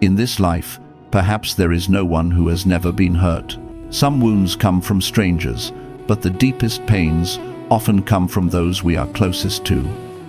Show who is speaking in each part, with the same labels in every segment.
Speaker 1: In this life, perhaps there is no one who has never been hurt. Some wounds come from strangers, but the deepest pains often come from those we are closest to.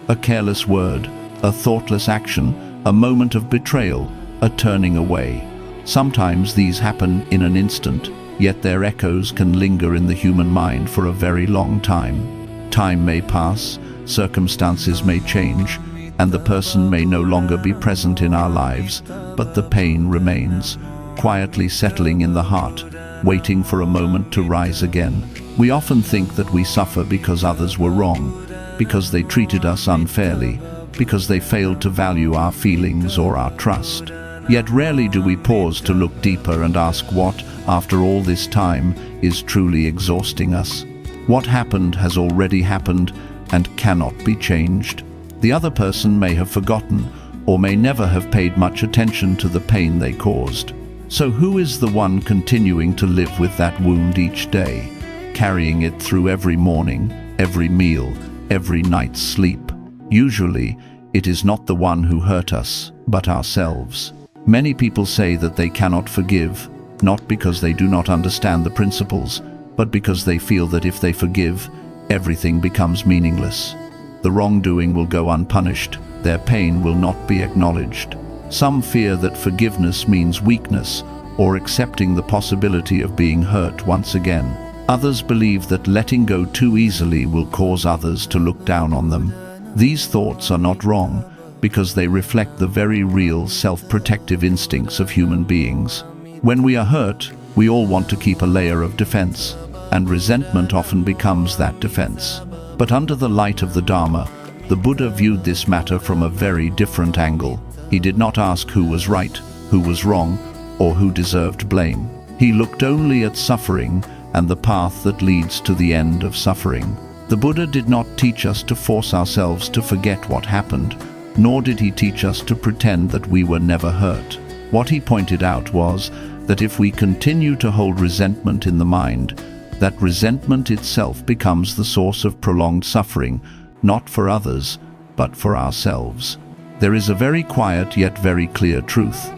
Speaker 1: A careless word, a thoughtless action, a moment of betrayal, a turning away. Sometimes these happen in an instant, yet their echoes can linger in the human mind for a very long time. Time may pass, circumstances may change, and the person may no longer be present in our lives, but the pain remains, quietly settling in the heart, waiting for a moment to rise again. We often think that we suffer because others were wrong, because they treated us unfairly, because they failed to value our feelings or our trust. Yet rarely do we pause to look deeper and ask what, after all this time, is truly exhausting us. What happened has already happened and cannot be changed. The other person may have forgotten, or may never have paid much attention to the pain they caused. So who is the one continuing to live with that wound each day, carrying it through every morning, every meal, every night's sleep? Usually, it is not the one who hurt us, but ourselves. Many people say that they cannot forgive, not because they do not understand the principles, but because they feel that if they forgive, everything becomes meaningless. The wrongdoing will go unpunished, their pain will not be acknowledged. Some fear that forgiveness means weakness, or accepting the possibility of being hurt once again. Others believe that letting go too easily will cause others to look down on them. These thoughts are not wrong, because they reflect the very real self-protective instincts of human beings. When we are hurt, we all want to keep a layer of defense, and resentment often becomes that defense. But under the light of the Dharma, the Buddha viewed this matter from a very different angle. He did not ask who was right, who was wrong, or who deserved blame. He looked only at suffering and the path that leads to the end of suffering. The Buddha did not teach us to force ourselves to forget what happened, nor did he teach us to pretend that we were never hurt. What he pointed out was that if we continue to hold resentment in the mind, that resentment itself becomes the source of prolonged suffering, not for others, but for ourselves. There is a very quiet yet very clear truth.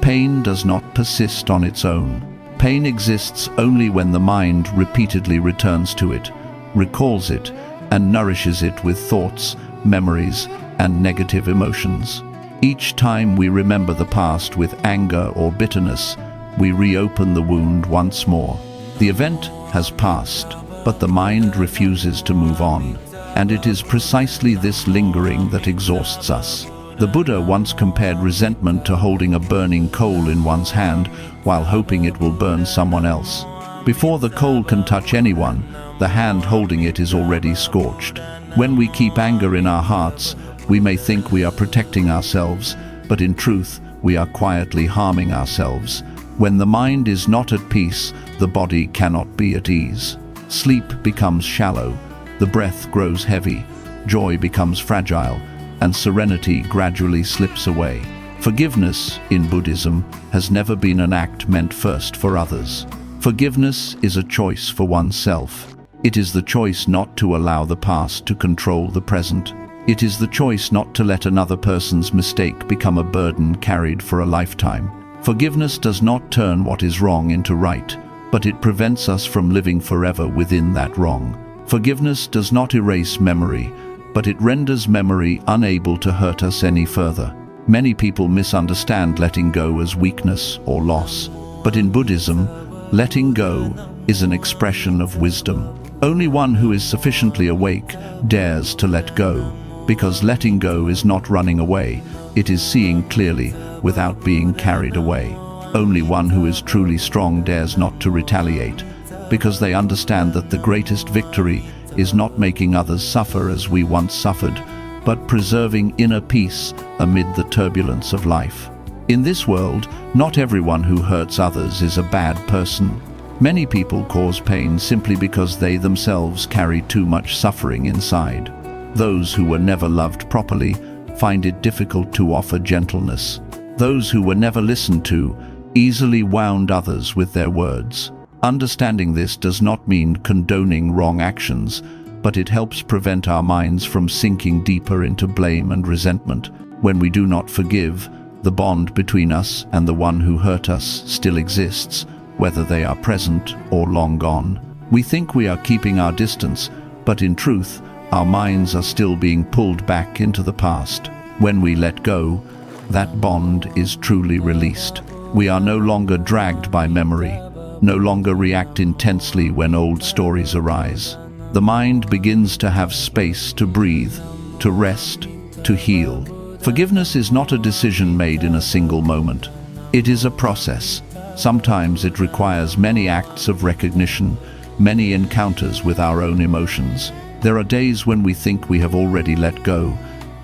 Speaker 1: Pain does not persist on its own. Pain exists only when the mind repeatedly returns to it, recalls it, and nourishes it with thoughts, memories, and negative emotions. Each time we remember the past with anger or bitterness, we reopen the wound once more. The event has passed, but the mind refuses to move on, and it is precisely this lingering that exhausts us. The Buddha once compared resentment to holding a burning coal in one's hand while hoping it will burn someone else. Before the coal can touch anyone, the hand holding it is already scorched. When we keep anger in our hearts, we may think we are protecting ourselves, but in truth, we are quietly harming ourselves. When the mind is not at peace, the body cannot be at ease. Sleep becomes shallow, the breath grows heavy, joy becomes fragile, and serenity gradually slips away. Forgiveness, in Buddhism, has never been an act meant first for others. Forgiveness is a choice for oneself. It is the choice not to allow the past to control the present. It is the choice not to let another person's mistake become a burden carried for a lifetime. Forgiveness does not turn what is wrong into right, but it prevents us from living forever within that wrong. Forgiveness does not erase memory, but it renders memory unable to hurt us any further. Many people misunderstand letting go as weakness or loss, but in Buddhism, letting go is an expression of wisdom. Only one who is sufficiently awake dares to let go, because letting go is not running away, it is seeing clearly without being carried away. Only one who is truly strong dares not to retaliate, because they understand that the greatest victory is not making others suffer as we once suffered, but preserving inner peace amid the turbulence of life. In this world, not everyone who hurts others is a bad person. Many people cause pain simply because they themselves carry too much suffering inside. Those who were never loved properly find it difficult to offer gentleness. Those who were never listened to easily wound others with their words. Understanding this does not mean condoning wrong actions, but it helps prevent our minds from sinking deeper into blame and resentment. When we do not forgive, The bond between us and the one who hurt us still exists, whether they are present or long gone. We think we are keeping our distance, but in truth, our minds are still being pulled back into the past. When we let go, that bond is truly released. We are no longer dragged by memory, no longer react intensely when old stories arise. The mind begins to have space to breathe, to rest, to heal. Forgiveness is not a decision made in a single moment. It is a process. Sometimes it requires many acts of recognition, many encounters with our own emotions. There are days when we think we have already let go,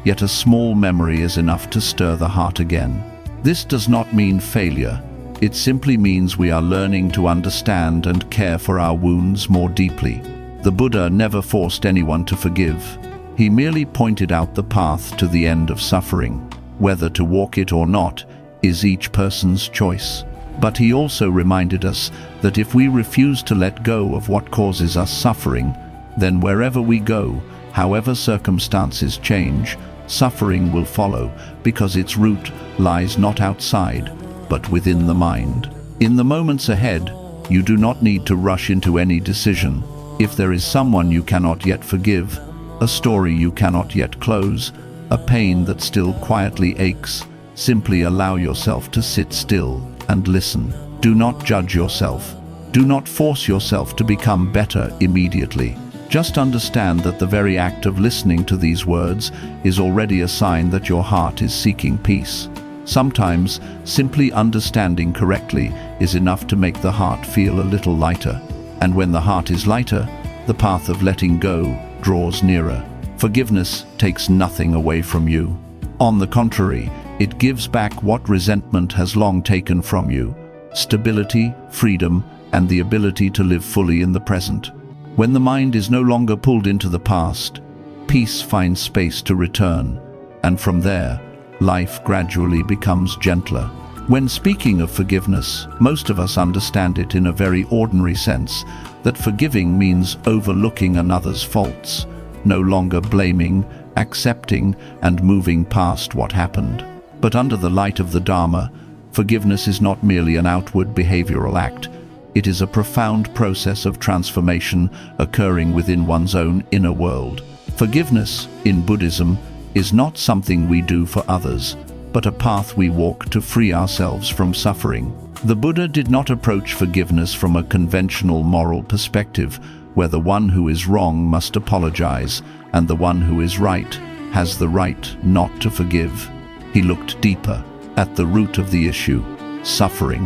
Speaker 1: yet a small memory is enough to stir the heart again. This does not mean failure. It simply means we are learning to understand and care for our wounds more deeply. The Buddha never forced anyone to forgive. He merely pointed out the path to the end of suffering. Whether to walk it or not is each person's choice. But he also reminded us that if we refuse to let go of what causes us suffering, then wherever we go, however circumstances change, suffering will follow, because its root lies not outside, but within the mind. In the moments ahead, you do not need to rush into any decision. If there is someone you cannot yet forgive, a story you cannot yet close, a pain that still quietly aches, simply allow yourself to sit still and listen. Do not judge yourself. Do not force yourself to become better immediately. Just understand that the very act of listening to these words is already a sign that your heart is seeking peace. Sometimes, simply understanding correctly is enough to make the heart feel a little lighter. And when the heart is lighter, the path of letting go draws nearer. Forgiveness takes nothing away from you. On the contrary, it gives back what resentment has long taken from you: stability, freedom, and the ability to live fully in the present. When the mind is no longer pulled into the past, peace finds space to return, and from there, life gradually becomes gentler. When speaking of forgiveness, most of us understand it in a very ordinary sense, that forgiving means overlooking another's faults, no longer blaming, accepting, and moving past what happened. But under the light of the Dharma, forgiveness is not merely an outward behavioral act. It is a profound process of transformation occurring within one's own inner world. Forgiveness, in Buddhism, is not something we do for others, but a path we walk to free ourselves from suffering. The Buddha did not approach forgiveness from a conventional moral perspective, where the one who is wrong must apologize, and the one who is right has the right not to forgive. He looked deeper, at the root of the issue: suffering.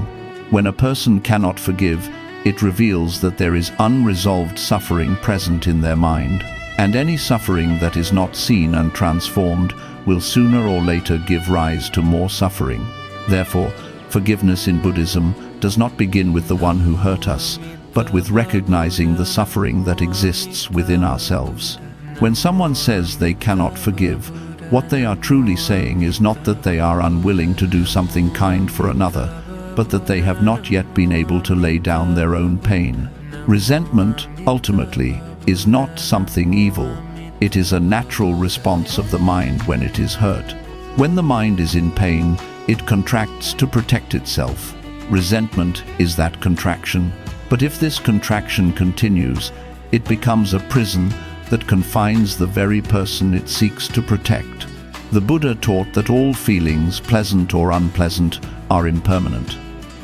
Speaker 1: When a person cannot forgive, it reveals that there is unresolved suffering present in their mind, and any suffering that is not seen and transformed will sooner or later give rise to more suffering. Therefore, forgiveness in Buddhism does not begin with the one who hurt us, but with recognizing the suffering that exists within ourselves. When someone says they cannot forgive, what they are truly saying is not that they are unwilling to do something kind for another, but that they have not yet been able to lay down their own pain. Resentment, ultimately, is not something evil. It is a natural response of the mind when it is hurt. When the mind is in pain, it contracts to protect itself. Resentment is that contraction. But if this contraction continues, it becomes a prison that confines the very person it seeks to protect. The Buddha taught that all feelings, pleasant or unpleasant, are impermanent.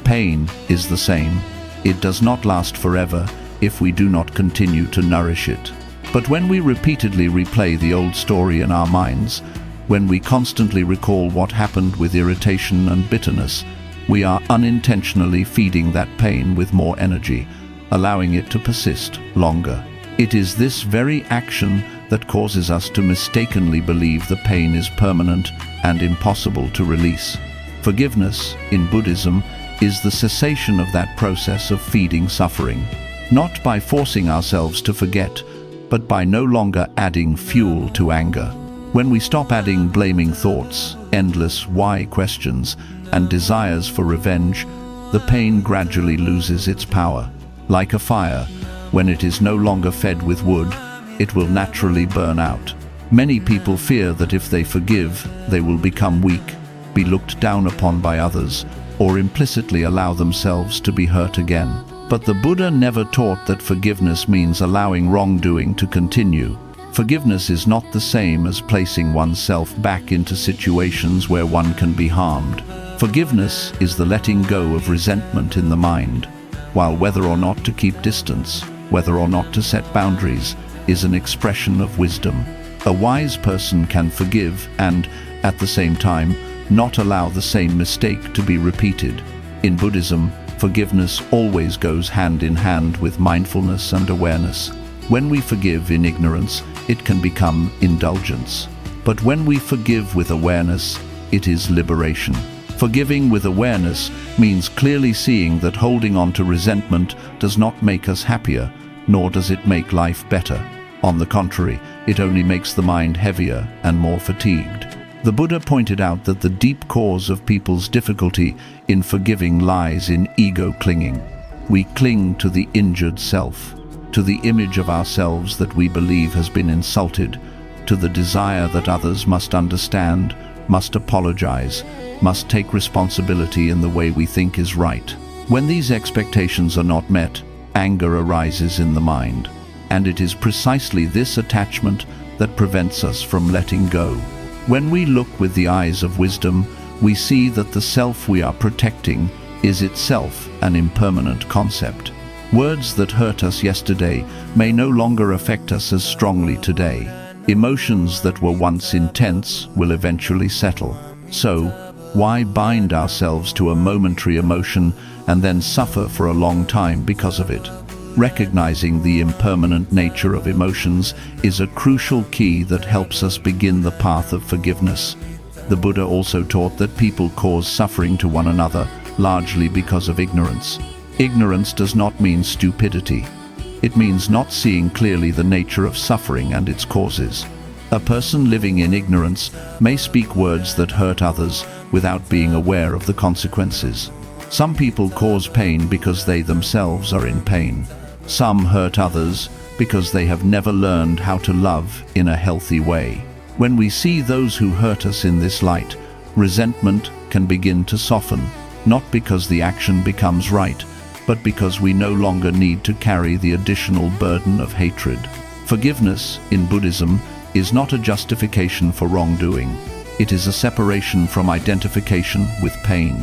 Speaker 1: Pain is the same. It does not last forever if we do not continue to nourish it. But when we repeatedly replay the old story in our minds, when we constantly recall what happened with irritation and bitterness, we are unintentionally feeding that pain with more energy, allowing it to persist longer. It is this very action that causes us to mistakenly believe the pain is permanent and impossible to release. Forgiveness, in Buddhism, is the cessation of that process of feeding suffering, not by forcing ourselves to forget, but by no longer adding fuel to anger. When we stop adding blaming thoughts, endless why questions, and desires for revenge, the pain gradually loses its power. Like a fire, when it is no longer fed with wood, it will naturally burn out. Many people fear that if they forgive, they will become weak. be looked down upon by others, or implicitly allow themselves to be hurt again. But the Buddha never taught that forgiveness means allowing wrongdoing to continue. Forgiveness is not the same as placing oneself back into situations where one can be harmed. Forgiveness is the letting go of resentment in the mind, while whether or not to keep distance, whether or not to set boundaries, is an expression of wisdom. A wise person can forgive and, at the same time, not allow the same mistake to be repeated. In Buddhism, forgiveness always goes hand in hand with mindfulness and awareness. When we forgive in ignorance, it can become indulgence. But when we forgive with awareness, it is liberation. Forgiving with awareness means clearly seeing that holding on to resentment does not make us happier, nor does it make life better. On the contrary, it only makes the mind heavier and more fatigued. The Buddha pointed out that the deep cause of people's difficulty in forgiving lies in ego clinging. We cling to the injured self, to the image of ourselves that we believe has been insulted, to the desire that others must understand, must apologize, must take responsibility in the way we think is right. When these expectations are not met, anger arises in the mind, and it is precisely this attachment that prevents us from letting go. When we look with the eyes of wisdom, we see that the self we are protecting is itself an impermanent concept. Words that hurt us yesterday may no longer affect us as strongly today. Emotions that were once intense will eventually settle. So, why bind ourselves to a momentary emotion and then suffer for a long time because of it? Recognizing the impermanent nature of emotions is a crucial key that helps us begin the path of forgiveness. The Buddha also taught that people cause suffering to one another largely because of ignorance. Ignorance does not mean stupidity. It means not seeing clearly the nature of suffering and its causes. A person living in ignorance may speak words that hurt others without being aware of the consequences. Some people cause pain because they themselves are in pain. Some hurt others because they have never learned how to love in a healthy way. When we see those who hurt us in this light, resentment can begin to soften, not because the action becomes right, but because we no longer need to carry the additional burden of hatred. Forgiveness, in Buddhism, is not a justification for wrongdoing. It is a separation from identification with pain.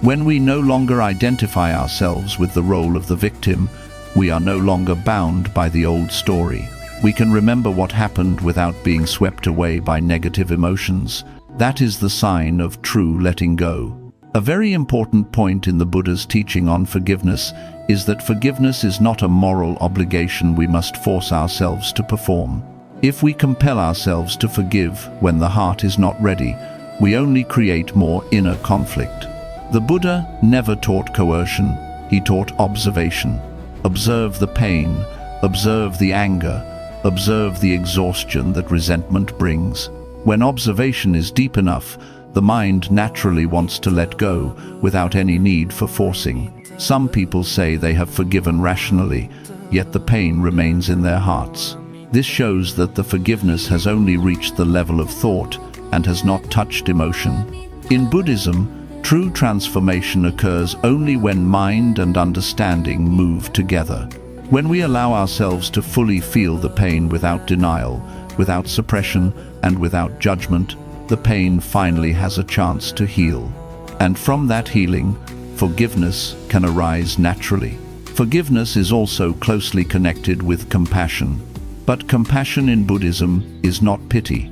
Speaker 1: When we no longer identify ourselves with the role of the victim, we are no longer bound by the old story. We can remember what happened without being swept away by negative emotions. That is the sign of true letting go. A very important point in the Buddha's teaching on forgiveness is that forgiveness is not a moral obligation we must force ourselves to perform. If we compel ourselves to forgive when the heart is not ready, we only create more inner conflict. The Buddha never taught coercion, he taught observation. Observe the pain, observe the anger, observe the exhaustion that resentment brings. When observation is deep enough, the mind naturally wants to let go without any need for forcing. Some people say they have forgiven rationally, yet the pain remains in their hearts. This shows that the forgiveness has only reached the level of thought and has not touched emotion. In Buddhism, true transformation occurs only when mind and understanding move together. When we allow ourselves to fully feel the pain without denial, without suppression, and without judgment, the pain finally has a chance to heal. And from that healing, forgiveness can arise naturally. Forgiveness is also closely connected with compassion. But compassion in Buddhism is not pity.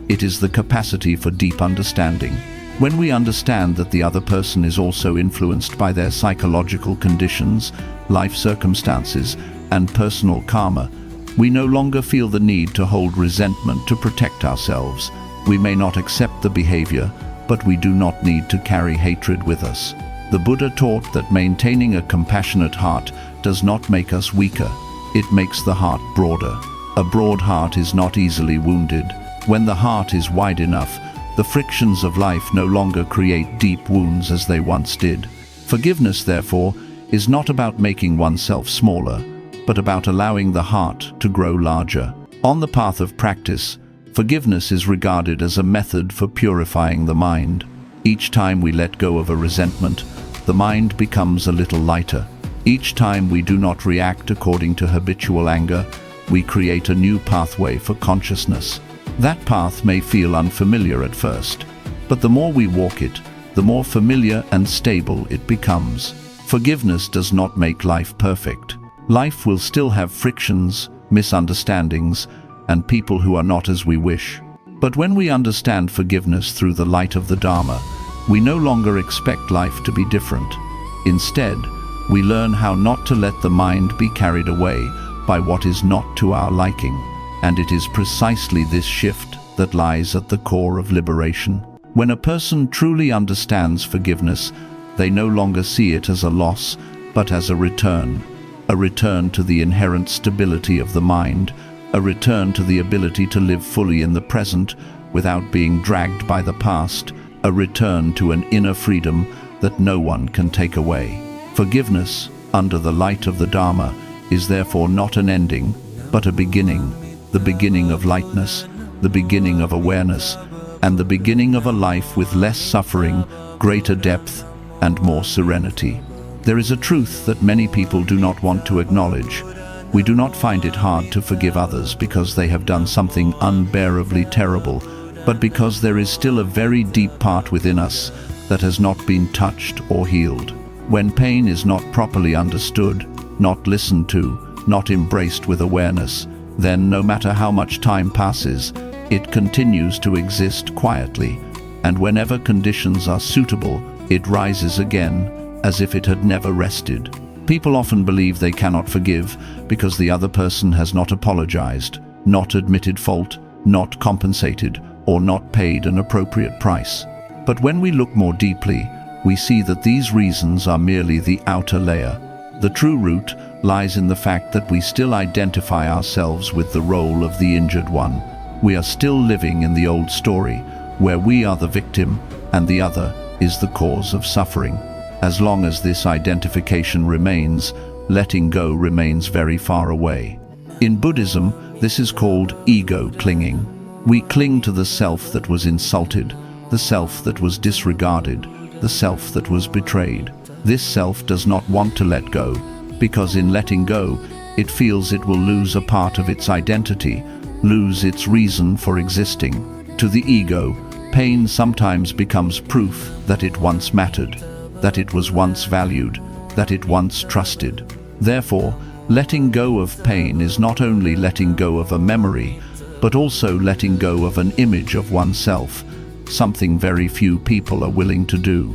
Speaker 1: It is the capacity for deep understanding. When we understand that the other person is also influenced by their psychological conditions, life circumstances, and personal karma, we no longer feel the need to hold resentment to protect ourselves. We may not accept the behavior, but we do not need to carry hatred with us. The Buddha taught that maintaining a compassionate heart does not make us weaker. It makes the heart broader. A broad heart is not easily wounded. When the heart is wide enough, the frictions of life no longer create deep wounds as they once did. Forgiveness, therefore, is not about making oneself smaller, but about allowing the heart to grow larger. On the path of practice, forgiveness is regarded as a method for purifying the mind. Each time we let go of a resentment, the mind becomes a little lighter. Each time we do not react according to habitual anger, we create a new pathway for consciousness. That path may feel unfamiliar at first, but the more we walk it, the more familiar and stable it becomes. Forgiveness does not make life perfect. Life will still have frictions, misunderstandings, and people who are not as we wish. But when we understand forgiveness through the light of the Dharma, we no longer expect life to be different. Instead, we learn how not to let the mind be carried away by what is not to our liking. And it is precisely this shift that lies at the core of liberation. When a person truly understands forgiveness, they no longer see it as a loss, but as a return to the inherent stability of the mind, a return to the ability to live fully in the present without being dragged by the past, a return to an inner freedom that no one can take away. Forgiveness, under the light of the Dharma, is therefore not an ending, but a beginning, the beginning of lightness, the beginning of awareness, and the beginning of a life with less suffering, greater depth, and more serenity. There is a truth that many people do not want to acknowledge. We do not find it hard to forgive others because they have done something unbearably terrible, but because there is still a very deep part within us that has not been touched or healed. When pain is not properly understood, not listened to, not embraced with awareness, then no matter how much time passes, it continues to exist quietly, and whenever conditions are suitable, it rises again, as if it had never rested. People often believe they cannot forgive because the other person has not apologized, not admitted fault, not compensated, or not paid an appropriate price. But when we look more deeply, we see that these reasons are merely the outer layer. The true root lies in the fact that we still identify ourselves with the role of the injured one. We are still living in the old story, where we are the victim and the other is the cause of suffering. As long as this identification remains, letting go remains very far away. In Buddhism, this is called ego clinging. We cling to the self that was insulted, the self that was disregarded, the self that was betrayed. This self does not want to let go, because in letting go, it feels it will lose a part of its identity, lose its reason for existing. To the ego, pain sometimes becomes proof that it once mattered, that it was once valued, that it once trusted. Therefore, letting go of pain is not only letting go of a memory, but also letting go of an image of oneself, something very few people are willing to do.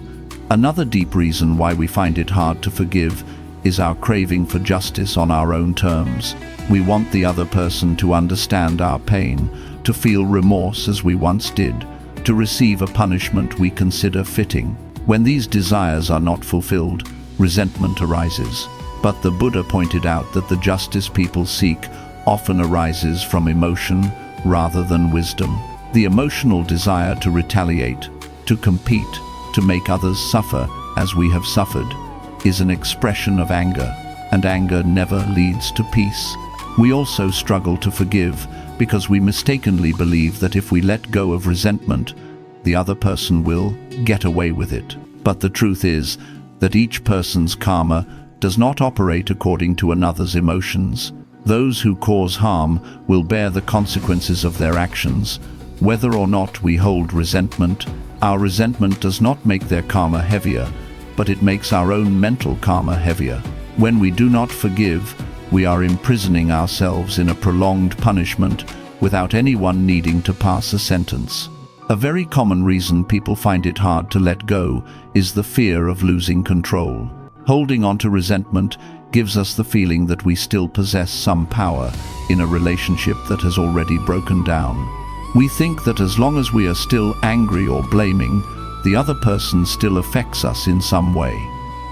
Speaker 1: Another deep reason why we find it hard to forgive is our craving for justice on our own terms. We want the other person to understand our pain, to feel remorse as we once did, to receive a punishment we consider fitting. When these desires are not fulfilled, resentment arises. But the Buddha pointed out that the justice people seek often arises from emotion rather than wisdom. The emotional desire to retaliate, to compete, to make others suffer as we have suffered, is an expression of anger, and anger never leads to peace. We also struggle to forgive because we mistakenly believe that if we let go of resentment, the other person will get away with it. But the truth is that each person's karma does not operate according to another's emotions. Those who cause harm will bear the consequences of their actions. Whether or not we hold resentment, our resentment does not make their karma heavier, but it makes our own mental karma heavier. When we do not forgive, we are imprisoning ourselves in a prolonged punishment without anyone needing to pass a sentence. A very common reason people find it hard to let go is the fear of losing control. Holding on to resentment gives us the feeling that we still possess some power in a relationship that has already broken down. We think that as long as we are still angry or blaming, the other person still affects us in some way.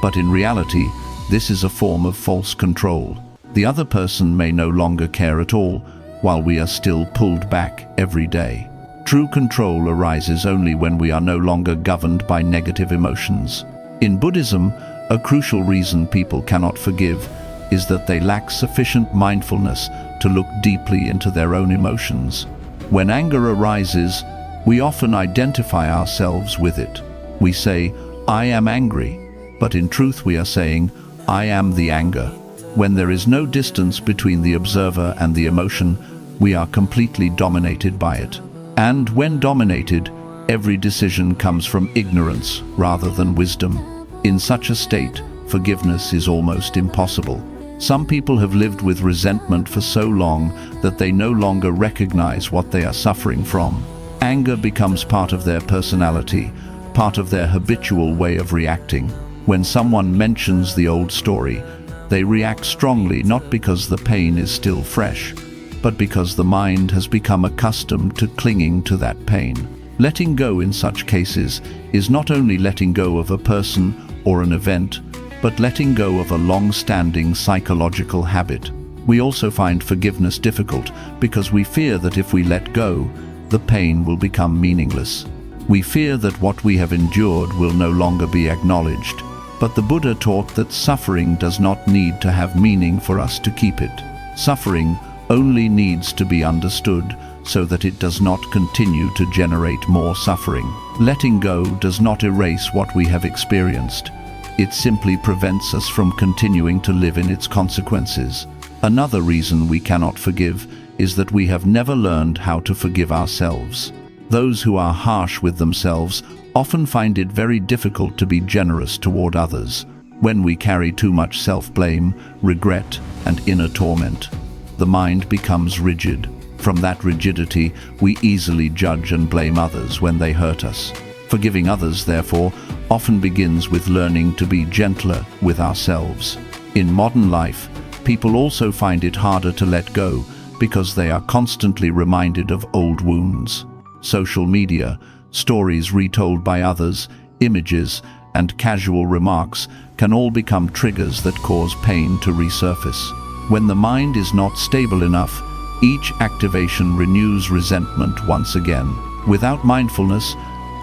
Speaker 1: But in reality, this is a form of false control. The other person may no longer care at all, while we are still pulled back every day. True control arises only when we are no longer governed by negative emotions. In Buddhism, a crucial reason people cannot forgive is that they lack sufficient mindfulness to look deeply into their own emotions. When anger arises, we often identify ourselves with it. We say, "I am angry," but in truth we are saying, "I am the anger." When there is no distance between the observer and the emotion, we are completely dominated by it. And when dominated, every decision comes from ignorance rather than wisdom. In such a state, forgiveness is almost impossible. Some people have lived with resentment for so long that they no longer recognize what they are suffering from. Anger becomes part of their personality, part of their habitual way of reacting. When someone mentions the old story, they react strongly not because the pain is still fresh, but because the mind has become accustomed to clinging to that pain. Letting go in such cases is not only letting go of a person or an event, but letting go of a long-standing psychological habit. We also find forgiveness difficult because we fear that if we let go, the pain will become meaningless. We fear that what we have endured will no longer be acknowledged. But the Buddha taught that suffering does not need to have meaning for us to keep it. Suffering only needs to be understood so that it does not continue to generate more suffering. Letting go does not erase what we have experienced. It simply prevents us from continuing to live in its consequences. Another reason we cannot forgive is that we have never learned how to forgive ourselves. Those who are harsh with themselves often find it very difficult to be generous toward others. When we carry too much self-blame, regret, and inner torment, the mind becomes rigid. From that rigidity, we easily judge and blame others when they hurt us. Forgiving others, therefore, often begins with learning to be gentler with ourselves. In modern life, people also find it harder to let go because they are constantly reminded of old wounds. Social media, stories retold by others, images, and casual remarks can all become triggers that cause pain to resurface. When the mind is not stable enough, each activation renews resentment once again. Without mindfulness,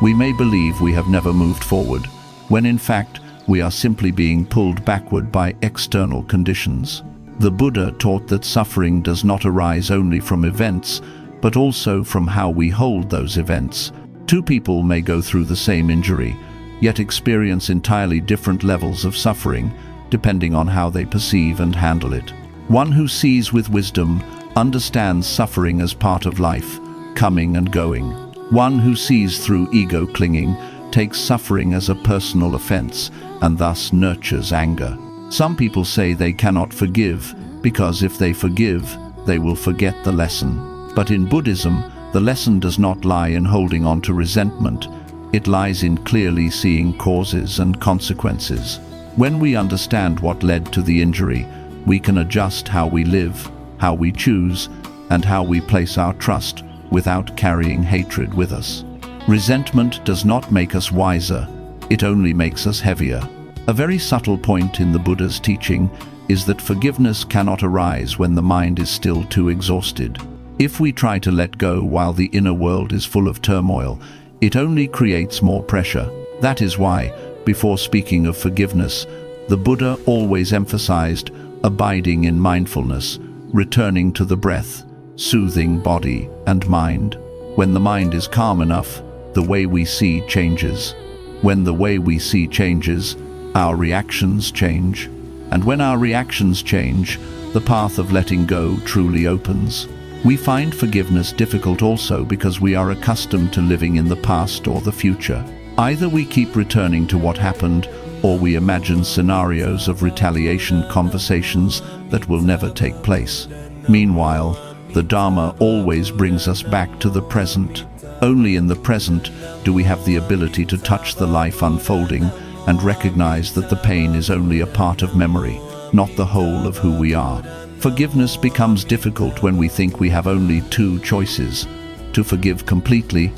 Speaker 1: we may believe we have never moved forward, when in fact we are simply being pulled backward by external conditions. The Buddha taught that suffering does not arise only from events, but also from how we hold those events. Two people may go through the same injury, yet experience entirely different levels of suffering, depending on how they perceive and handle it. One who sees with wisdom understands suffering as part of life, coming and going. One who sees through ego clinging takes suffering as a personal offense and thus nurtures anger. Some people say they cannot forgive because if they forgive, they will forget the lesson. But in Buddhism, the lesson does not lie in holding on to resentment. It lies in clearly seeing causes and consequences. When we understand what led to the injury, we can adjust how we live, how we choose, and how we place our trust without carrying hatred with us. Resentment does not make us wiser, it only makes us heavier. A very subtle point in the Buddha's teaching is that forgiveness cannot arise when the mind is still too exhausted. If we try to let go while the inner world is full of turmoil, it only creates more pressure. That is why, before speaking of forgiveness, the Buddha always emphasized abiding in mindfulness, returning to the breath, soothing body and mind. When the mind is calm enough, the way we see changes. When the way we see changes, our reactions change. And when our reactions change, the path of letting go truly opens. We find forgiveness difficult also because we are accustomed to living in the past or the future. Either we keep returning to what happened, or we imagine scenarios of retaliation conversations that will never take place. Meanwhile, the Dharma always brings us back to the present. Only in the present do we have the ability to touch the life unfolding and recognize that the pain is only a part of memory, not the whole of who we are. Forgiveness becomes difficult when we think we have only two choices: to forgive completely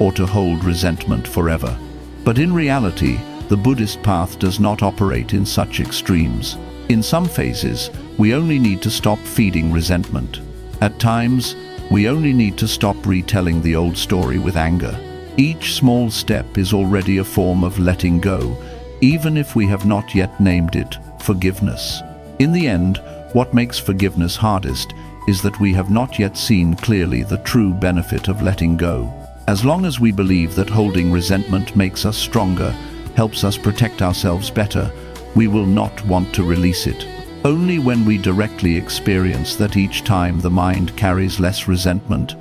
Speaker 1: or to hold resentment forever. But in reality, the Buddhist path does not operate in such extremes. In some phases, we only need to stop feeding resentment. At times, we only need to stop retelling the old story with anger. Each small step is already a form of letting go, even if we have not yet named it forgiveness. In the end, what makes forgiveness hardest is that we have not yet seen clearly the true benefit of letting go. As long as we believe that holding resentment makes us stronger, helps us protect ourselves better, we will not want to release it. Only when we directly experience that each time the mind carries less resentment,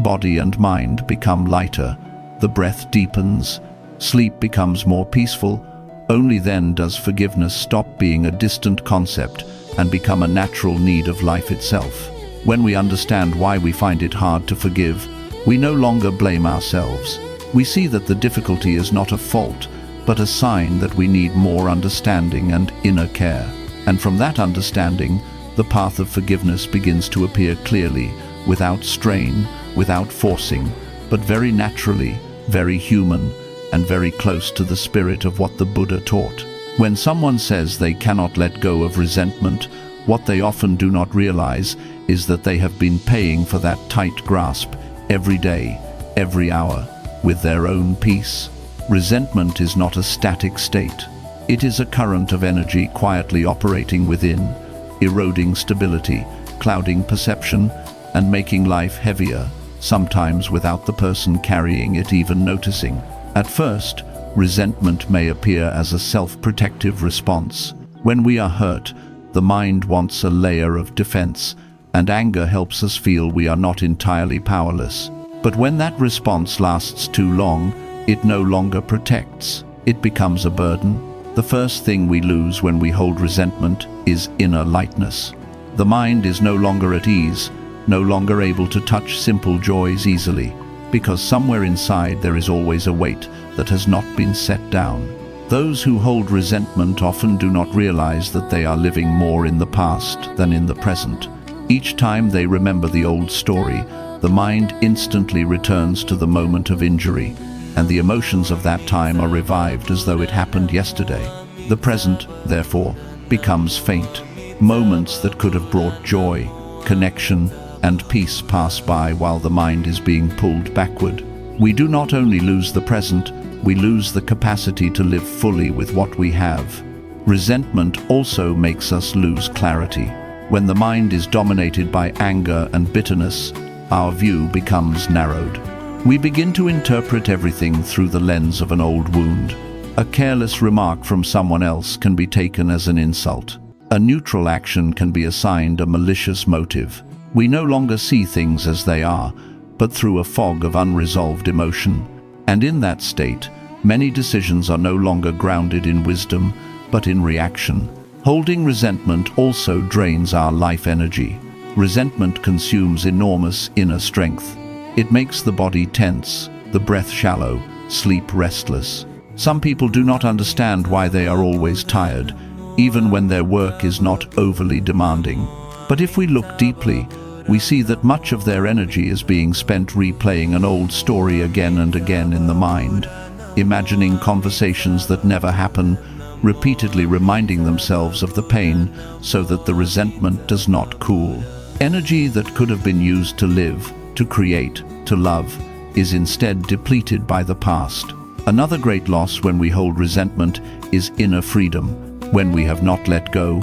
Speaker 1: body and mind become lighter, the breath deepens, sleep becomes more peaceful, only then does forgiveness stop being a distant concept and become a natural need of life itself. When we understand why we find it hard to forgive, we no longer blame ourselves. We see that the difficulty is not a fault, but a sign that we need more understanding and inner care. And from that understanding, the path of forgiveness begins to appear clearly, without strain, without forcing, but very naturally, very human, and very close to the spirit of what the Buddha taught. When someone says they cannot let go of resentment, what they often do not realize is that they have been paying for that tight grasp every day, every hour, with their own peace. Resentment is not a static state. It is a current of energy quietly operating within, eroding stability, clouding perception, and making life heavier, sometimes without the person carrying it even noticing. At first, resentment may appear as a self-protective response. When we are hurt, the mind wants a layer of defense, and anger helps us feel we are not entirely powerless. But when that response lasts too long, it no longer protects. It becomes a burden. The first thing we lose when we hold resentment is inner lightness. The mind is no longer at ease, no longer able to touch simple joys easily, because somewhere inside there is always a weight that has not been set down. Those who hold resentment often do not realize that they are living more in the past than in the present. Each time they remember the old story, the mind instantly returns to the moment of injury, and the emotions of that time are revived as though it happened yesterday. The present, therefore, becomes faint. Moments that could have brought joy, connection, and peace pass by while the mind is being pulled backward. We do not only lose the present, we lose the capacity to live fully with what we have. Resentment also makes us lose clarity. When the mind is dominated by anger and bitterness, our view becomes narrowed. We begin to interpret everything through the lens of an old wound. A careless remark from someone else can be taken as an insult. A neutral action can be assigned a malicious motive. We no longer see things as they are, but through a fog of unresolved emotion. And in that state, many decisions are no longer grounded in wisdom, but in reaction. Holding resentment also drains our life energy. Resentment consumes enormous inner strength. It makes the body tense, the breath shallow, sleep restless. Some people do not understand why they are always tired, even when their work is not overly demanding. But if we look deeply, we see that much of their energy is being spent replaying an old story again and again in the mind, imagining conversations that never happen, repeatedly reminding themselves of the pain so that the resentment does not cool. Energy that could have been used to live, to create, to love, is instead depleted by the past. Another great loss when we hold resentment is inner freedom. When we have not let go,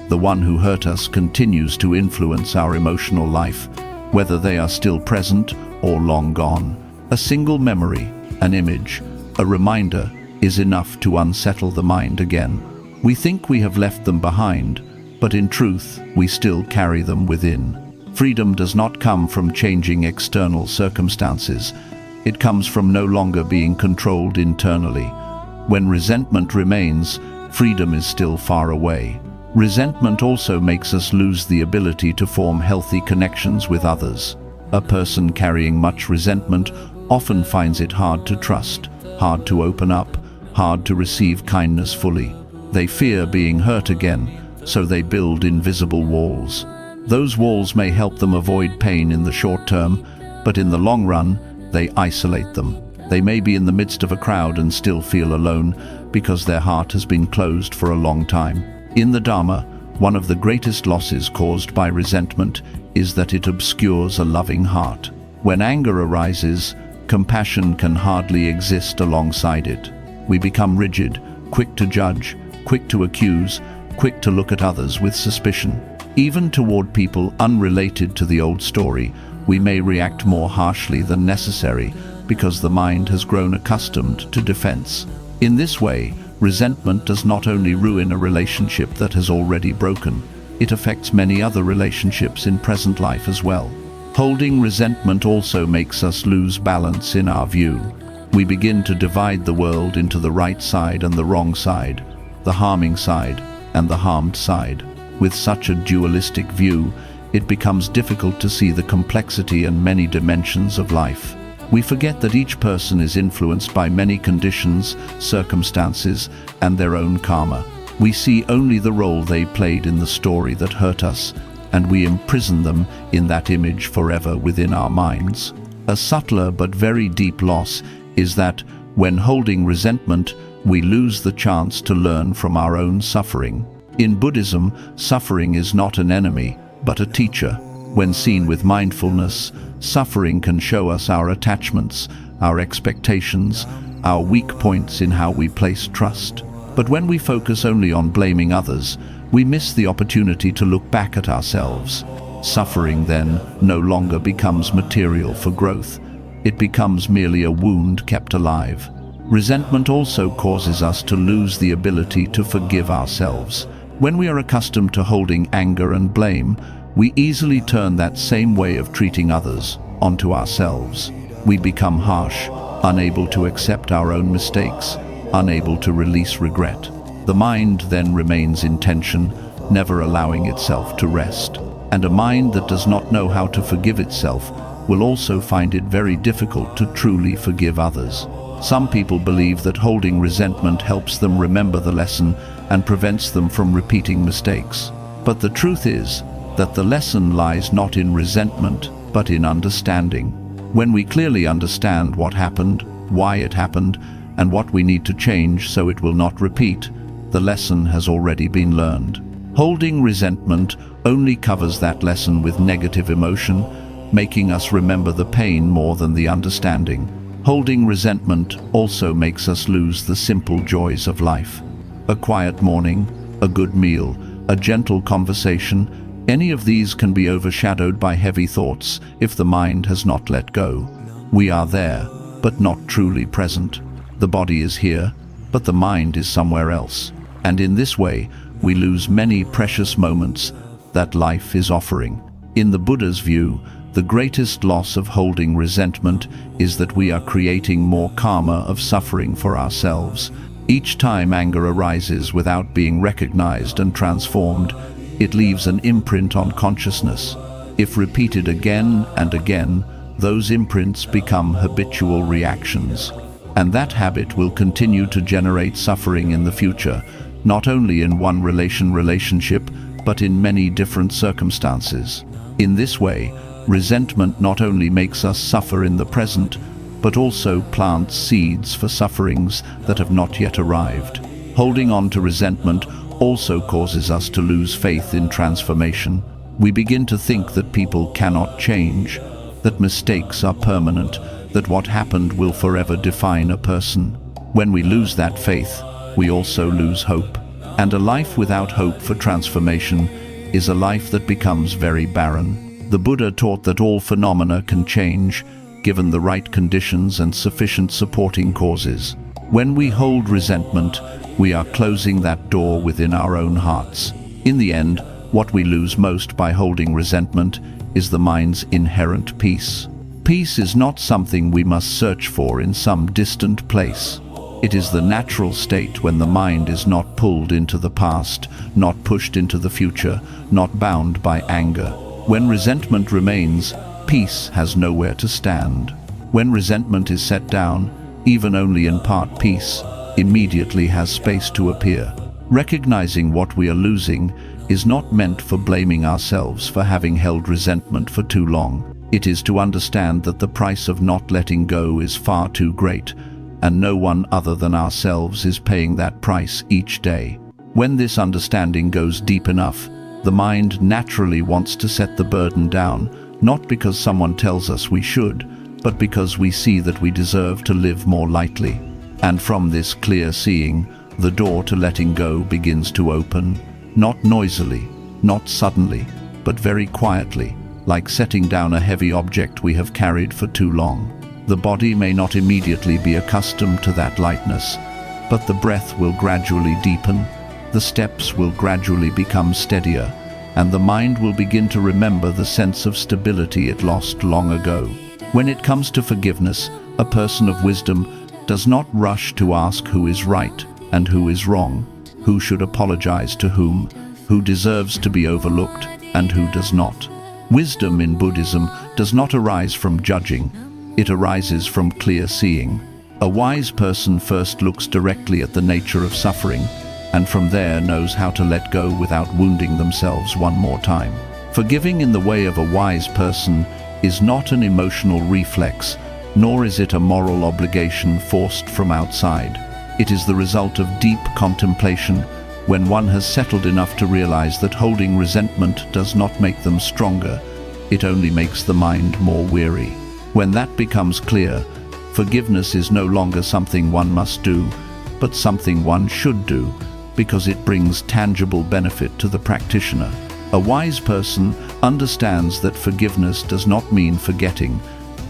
Speaker 1: the one who hurt us continues to influence our emotional life, whether they are still present or long gone. A single memory, an image, a reminder is enough to unsettle the mind again. We think we have left them behind, but in truth, we still carry them within. Freedom does not come from changing external circumstances. It comes from no longer being controlled internally. When resentment remains, freedom is still far away. Resentment also makes us lose the ability to form healthy connections with others. A person carrying much resentment often finds it hard to trust, hard to open up, hard to receive kindness fully. They fear being hurt again, so they build invisible walls. Those walls may help them avoid pain in the short term, but in the long run, they isolate them. They may be in the midst of a crowd and still feel alone because their heart has been closed for a long time. In the Dharma, one of the greatest losses caused by resentment is that it obscures a loving heart. When anger arises, compassion can hardly exist alongside it. We become rigid, quick to judge, quick to accuse, quick to look at others with suspicion. Even toward people unrelated to the old story, we may react more harshly than necessary, because the mind has grown accustomed to defense. In this way, resentment does not only ruin a relationship that has already broken, it affects many other relationships in present life as well. Holding resentment also makes us lose balance in our view. We begin to divide the world into the right side and the wrong side, the harming side and the harmed side. With such a dualistic view, it becomes difficult to see the complexity and many dimensions of life. We forget that each person is influenced by many conditions, circumstances, and their own karma. We see only the role they played in the story that hurt us, and we imprison them in that image forever within our minds. A subtler but very deep loss is that, when holding resentment, we lose the chance to learn from our own suffering. In Buddhism, suffering is not an enemy, but a teacher. When seen with mindfulness, suffering can show us our attachments, our expectations, our weak points in how we place trust. But when we focus only on blaming others, we miss the opportunity to look back at ourselves. Suffering then no longer becomes material for growth. It becomes merely a wound kept alive. Resentment also causes us to lose the ability to forgive ourselves. When we are accustomed to holding anger and blame, we easily turn that same way of treating others onto ourselves. We become harsh, unable to accept our own mistakes, unable to release regret. The mind then remains in tension, never allowing itself to rest. And a mind that does not know how to forgive itself will also find it very difficult to truly forgive others. Some people believe that holding resentment helps them remember the lesson and prevents them from repeating mistakes. But the truth is that the lesson lies not in resentment, but in understanding. When we clearly understand what happened, why it happened, and what we need to change so it will not repeat, the lesson has already been learned. Holding resentment only covers that lesson with negative emotion, making us remember the pain more than the understanding. Holding resentment also makes us lose the simple joys of life. A quiet morning, a good meal, a gentle conversation, any of these can be overshadowed by heavy thoughts if the mind has not let go. We are there, but not truly present. The body is here, but the mind is somewhere else. And in this way, we lose many precious moments that life is offering. In the Buddha's view, the greatest loss of holding resentment is that we are creating more karma of suffering for ourselves. Each time anger arises without being recognized and transformed, it leaves an imprint on consciousness. If repeated again and again, those imprints become habitual reactions. And that habit will continue to generate suffering in the future, not only in one relationship, but in many different circumstances. In this way, resentment not only makes us suffer in the present, but also plants seeds for sufferings that have not yet arrived. Holding on to resentment also causes us to lose faith in transformation. We begin to think that people cannot change, that mistakes are permanent, that what happened will forever define a person. When we lose that faith, we also lose hope. And a life without hope for transformation is a life that becomes very barren. The Buddha taught that all phenomena can change, given the right conditions and sufficient supporting causes. When we hold resentment, we are closing that door within our own hearts. In the end, what we lose most by holding resentment is the mind's inherent peace. Peace is not something we must search for in some distant place. It is the natural state when the mind is not pulled into the past, not pushed into the future, not bound by anger. When resentment remains, peace has nowhere to stand. When resentment is set down, even only in part, peace immediately has space to appear. Recognizing what we are losing is not meant for blaming ourselves for having held resentment for too long. It is to understand that the price of not letting go is far too great, and no one other than ourselves is paying that price each day. When this understanding goes deep enough, the mind naturally wants to set the burden down, not because someone tells us we should, but because we see that we deserve to live more lightly. And from this clear seeing, the door to letting go begins to open, not noisily, not suddenly, but very quietly, like setting down a heavy object we have carried for too long. The body may not immediately be accustomed to that lightness, but the breath will gradually deepen, the steps will gradually become steadier, and the mind will begin to remember the sense of stability it lost long ago. When it comes to forgiveness, a person of wisdom does not rush to ask who is right and who is wrong, who should apologize to whom, who deserves to be overlooked and who does not. Wisdom in Buddhism does not arise from judging, it arises from clear seeing. A wise person first looks directly at the nature of suffering, and from there knows how to let go without wounding themselves one more time. Forgiving in the way of a wise person is not an emotional reflex, nor is it a moral obligation forced from outside. It is the result of deep contemplation, when one has settled enough to realize that holding resentment does not make them stronger, it only makes the mind more weary. When that becomes clear, forgiveness is no longer something one must do, but something one should do, because it brings tangible benefit to the practitioner. A wise person understands that forgiveness does not mean forgetting,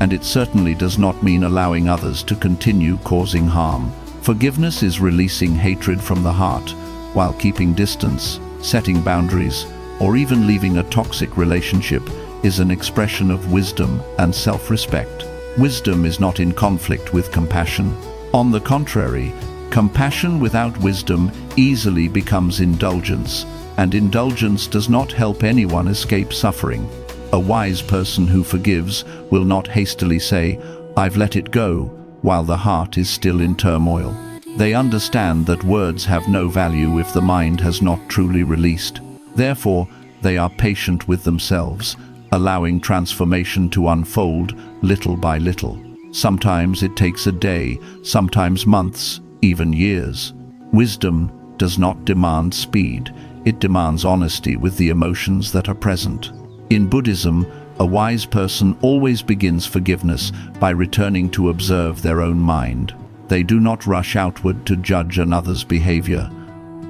Speaker 1: and it certainly does not mean allowing others to continue causing harm. Forgiveness is releasing hatred from the heart, while keeping distance, setting boundaries, or even leaving a toxic relationship is an expression of wisdom and self-respect. Wisdom is not in conflict with compassion. On the contrary, compassion without wisdom easily becomes indulgence, and indulgence does not help anyone escape suffering. A wise person who forgives will not hastily say, "I've let it go," while the heart is still in turmoil. They understand that words have no value if the mind has not truly released. Therefore, they are patient with themselves, allowing transformation to unfold little by little. Sometimes it takes a day, sometimes months, even years. Wisdom does not demand speed, it demands honesty with the emotions that are present. In Buddhism, a wise person always begins forgiveness by returning to observe their own mind. They do not rush outward to judge another's behavior.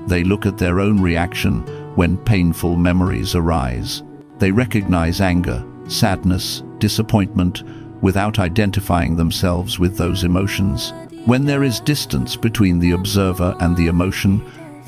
Speaker 1: They look at their own reaction when painful memories arise. They recognize anger, sadness, disappointment, without identifying themselves with those emotions. When there is distance between the observer and the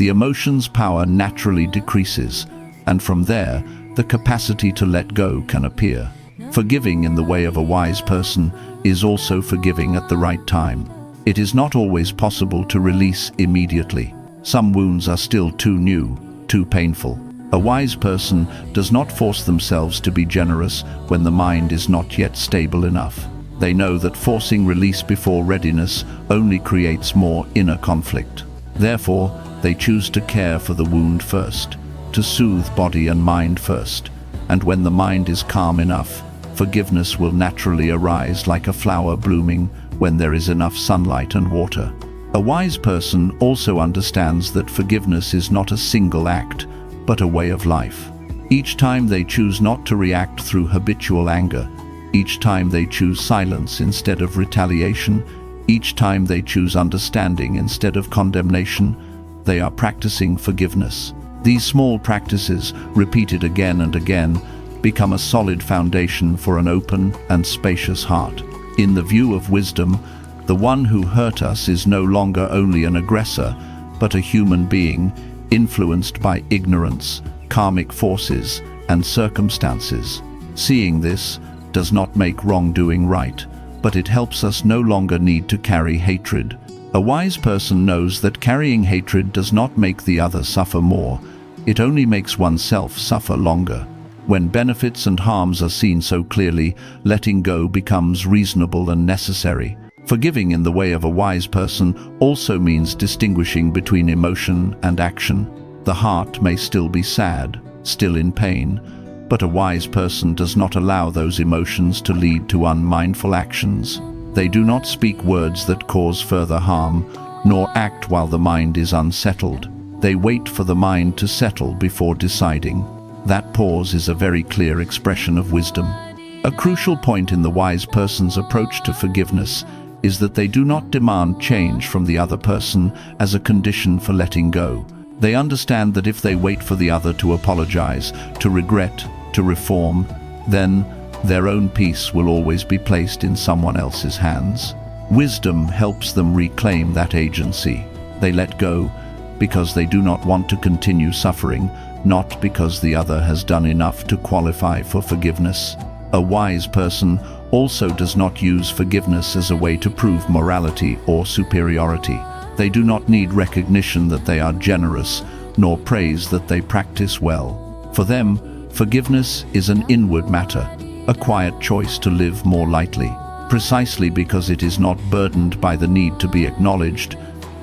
Speaker 1: emotion's power naturally decreases, and from there, the capacity to let go can appear. Forgiving in the way of a wise person is also forgiving at the right time. It is not always possible to release immediately. Some wounds are still too new, too painful. A wise person does not force themselves to be generous when the mind is not yet stable enough. They know that forcing release before readiness only creates more inner conflict. Therefore, they choose to care for the wound first, to soothe body and mind first, and when the mind is calm enough, forgiveness will naturally arise like a flower blooming when there is enough sunlight and water. A wise person also understands that forgiveness is not a single act, but a way of life. Each time they choose not to react through habitual anger, each time they choose silence instead of retaliation, each time they choose understanding instead of condemnation, they are practicing forgiveness. These small practices, repeated again and again, become a solid foundation for an open and spacious heart. In the view of wisdom, the one who hurt us is no longer only an aggressor, but a human being influenced by ignorance, karmic forces, and circumstances. Seeing this does not make wrongdoing right, but it helps us no longer need to carry hatred. A wise person knows that carrying hatred does not make the other suffer more, it only makes oneself suffer longer. When benefits and harms are seen so clearly, letting go becomes reasonable and necessary. Forgiving in the way of a wise person also means distinguishing between emotion and action. The heart may still be sad, still in pain, but a wise person does not allow those emotions to lead to unmindful actions. They do not speak words that cause further harm, nor act while the mind is unsettled. They wait for the mind to settle before deciding. That pause is a very clear expression of wisdom. A crucial point in the wise person's approach to forgiveness is that they do not demand change from the other person as a condition for letting go. They understand that if they wait for the other to apologize, to regret, to reform, then Their own peace will always be placed in someone else's hands. Wisdom helps them reclaim that agency. They let go because they do not want to continue suffering, not because the other has done enough to qualify for forgiveness. A wise person also does not use forgiveness as a way to prove morality or superiority. They do not need recognition that they are generous, nor praise that they practice well. For them, forgiveness is an inward matter, a quiet choice to live more lightly. Precisely because it is not burdened by the need to be acknowledged,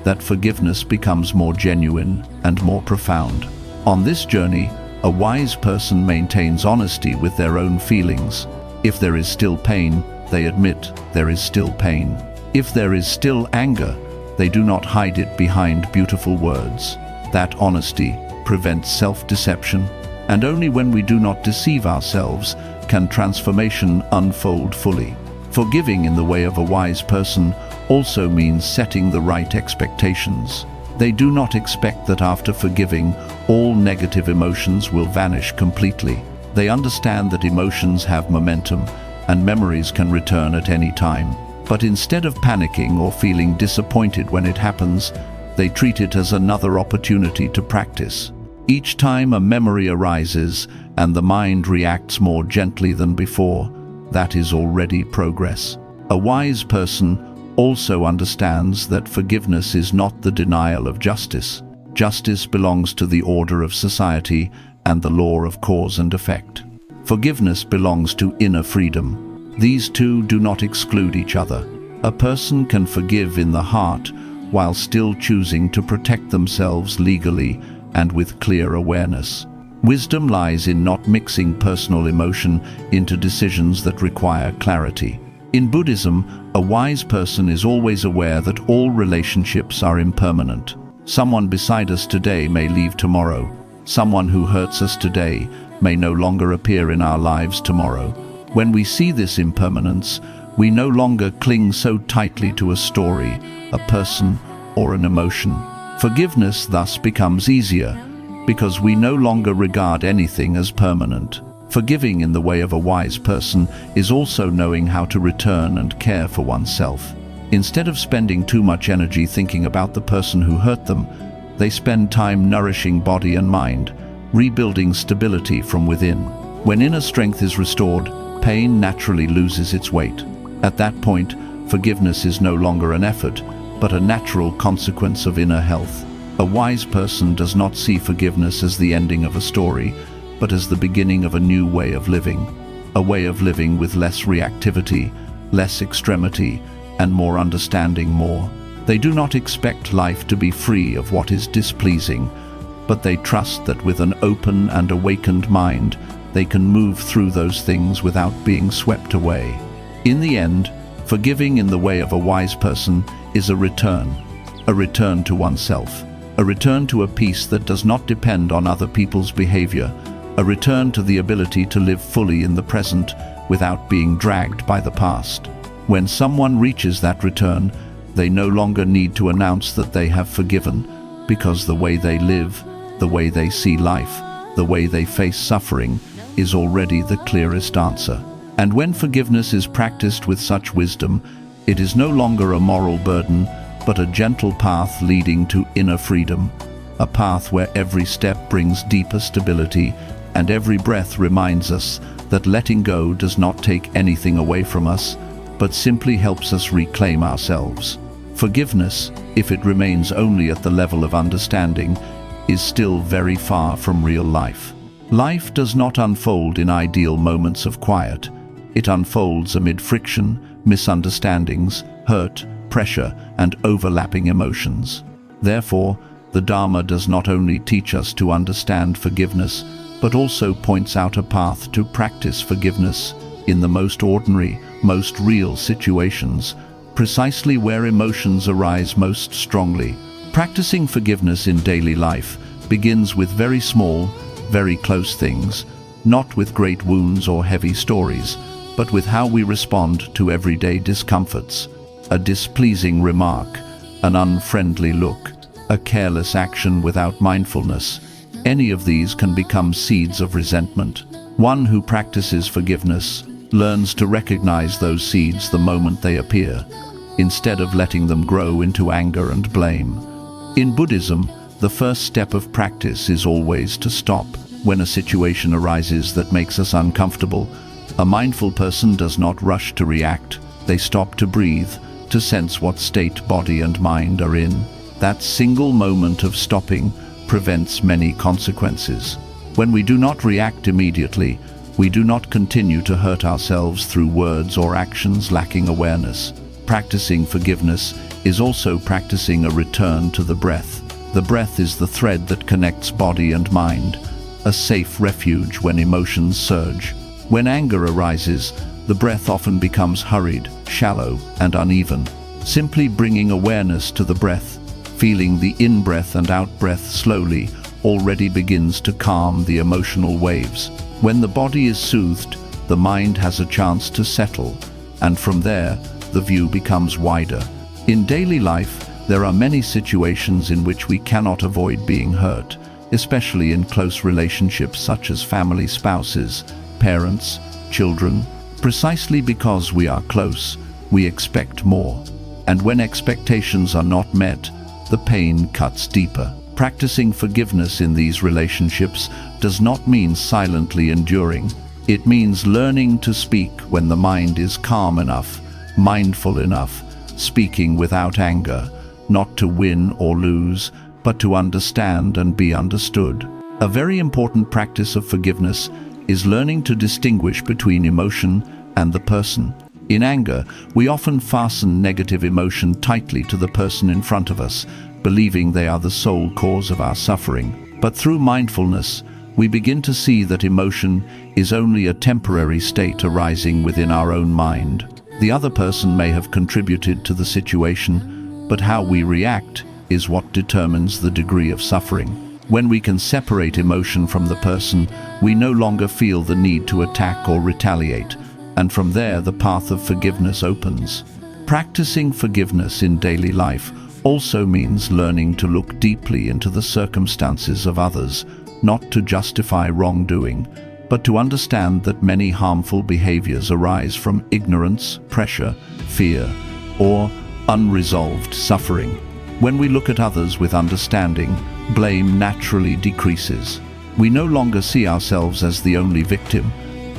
Speaker 1: that forgiveness becomes more genuine and more profound. On this journey, a wise person maintains honesty with their own feelings. If there is still pain, they admit there is still pain. If there is still anger, they do not hide it behind beautiful words. That honesty prevents self-deception, and only when we do not deceive ourselves can transformation unfold fully. Forgiving in the way of a wise person also means setting the right expectations. They do not expect that after forgiving, all negative emotions will vanish completely. They understand that emotions have momentum and memories can return at any time. But instead of panicking or feeling disappointed when it happens, they treat it as another opportunity to practice. Each time a memory arises and the mind reacts more gently than before, that is already progress. A wise person also understands that forgiveness is not the denial of justice. Justice belongs to the order of society and the law of cause and effect. Forgiveness belongs to inner freedom. These two do not exclude each other. A person can forgive in the heart while still choosing to protect themselves legally and with clear awareness. Wisdom lies in not mixing personal emotion into decisions that require clarity. In Buddhism, a wise person is always aware that all relationships are impermanent. Someone beside us today may leave tomorrow. Someone who hurts us today may no longer appear in our lives tomorrow. When we see this impermanence, we no longer cling so tightly to a story, a person, or an emotion. Forgiveness thus becomes easier, because we no longer regard anything as permanent. Forgiving in the way of a wise person is also knowing how to return and care for oneself. Instead of spending too much energy thinking about the person who hurt them, they spend time nourishing body and mind, rebuilding stability from within. When inner strength is restored, pain naturally loses its weight. At that point, forgiveness is no longer an effort, but a natural consequence of inner health. A wise person does not see forgiveness as the ending of a story, but as the beginning of a new way of living. A way of living with less reactivity, less extremity, and more understanding more. They do not expect life to be free of what is displeasing, but they trust that with an open and awakened mind, they can move through those things without being swept away. In the end, forgiving in the way of a wise person is a return to oneself. A return to a peace that does not depend on other people's behavior, a return to the ability to live fully in the present without being dragged by the past. When someone reaches that return, they no longer need to announce that they have forgiven, because the way they live, the way they see life, the way they face suffering, is already the clearest answer. And when forgiveness is practiced with such wisdom, it is no longer a moral burden, but a gentle path leading to inner freedom, a path where every step brings deeper stability and every breath reminds us that letting go does not take anything away from us, but simply helps us reclaim ourselves. Forgiveness, if it remains only at the level of understanding, is still very far from real life. Life does not unfold in ideal moments of quiet. It unfolds amid friction, misunderstandings, hurt, pressure, and overlapping emotions. Therefore, the Dharma does not only teach us to understand forgiveness, but also points out a path to practice forgiveness in the most ordinary, most real situations, precisely where emotions arise most strongly. Practicing forgiveness in daily life begins with very small, very close things, not with great wounds or heavy stories, but with how we respond to everyday discomforts. A displeasing remark, an unfriendly look, a careless action without mindfulness. Any of these can become seeds of resentment. One who practices forgiveness learns to recognize those seeds the moment they appear, instead of letting them grow into anger and blame. In Buddhism, the first step of practice is always to stop. When a situation arises that makes us uncomfortable, a mindful person does not rush to react. They stop to breathe, to sense what state body and mind are in. That single moment of stopping prevents many consequences. When we do not react immediately, we do not continue to hurt ourselves through words or actions lacking awareness. Practicing forgiveness is also practicing a return to the breath. The breath is the thread that connects body and mind, a safe refuge when emotions surge. When anger arises, the breath often becomes hurried, shallow, and uneven. Simply bringing awareness to the breath, feeling the in-breath and out-breath slowly, already begins to calm the emotional waves. When the body is soothed, the mind has a chance to settle, and from there, the view becomes wider. In daily life, there are many situations in which we cannot avoid being hurt, especially in close relationships such as family, spouses, parents, children. Precisely because we are close, we expect more. And when expectations are not met, the pain cuts deeper. Practicing forgiveness in these relationships does not mean silently enduring. It means learning to speak when the mind is calm enough, mindful enough, speaking without anger, not to win or lose, but to understand and be understood. A very important practice of forgiveness is learning to distinguish between emotion and the person. In anger, we often fasten negative emotion tightly to the person in front of us, believing they are the sole cause of our suffering. But through mindfulness, we begin to see that emotion is only a temporary state arising within our own mind. The other person may have contributed to the situation, but how we react is what determines the degree of suffering. When we can separate emotion from the person, we no longer feel the need to attack or retaliate, and from there the path of forgiveness opens. Practicing forgiveness in daily life also means learning to look deeply into the circumstances of others, not to justify wrongdoing, but to understand that many harmful behaviors arise from ignorance, pressure, fear, or unresolved suffering. When we look at others with understanding, blame naturally decreases. We no longer see ourselves as the only victim.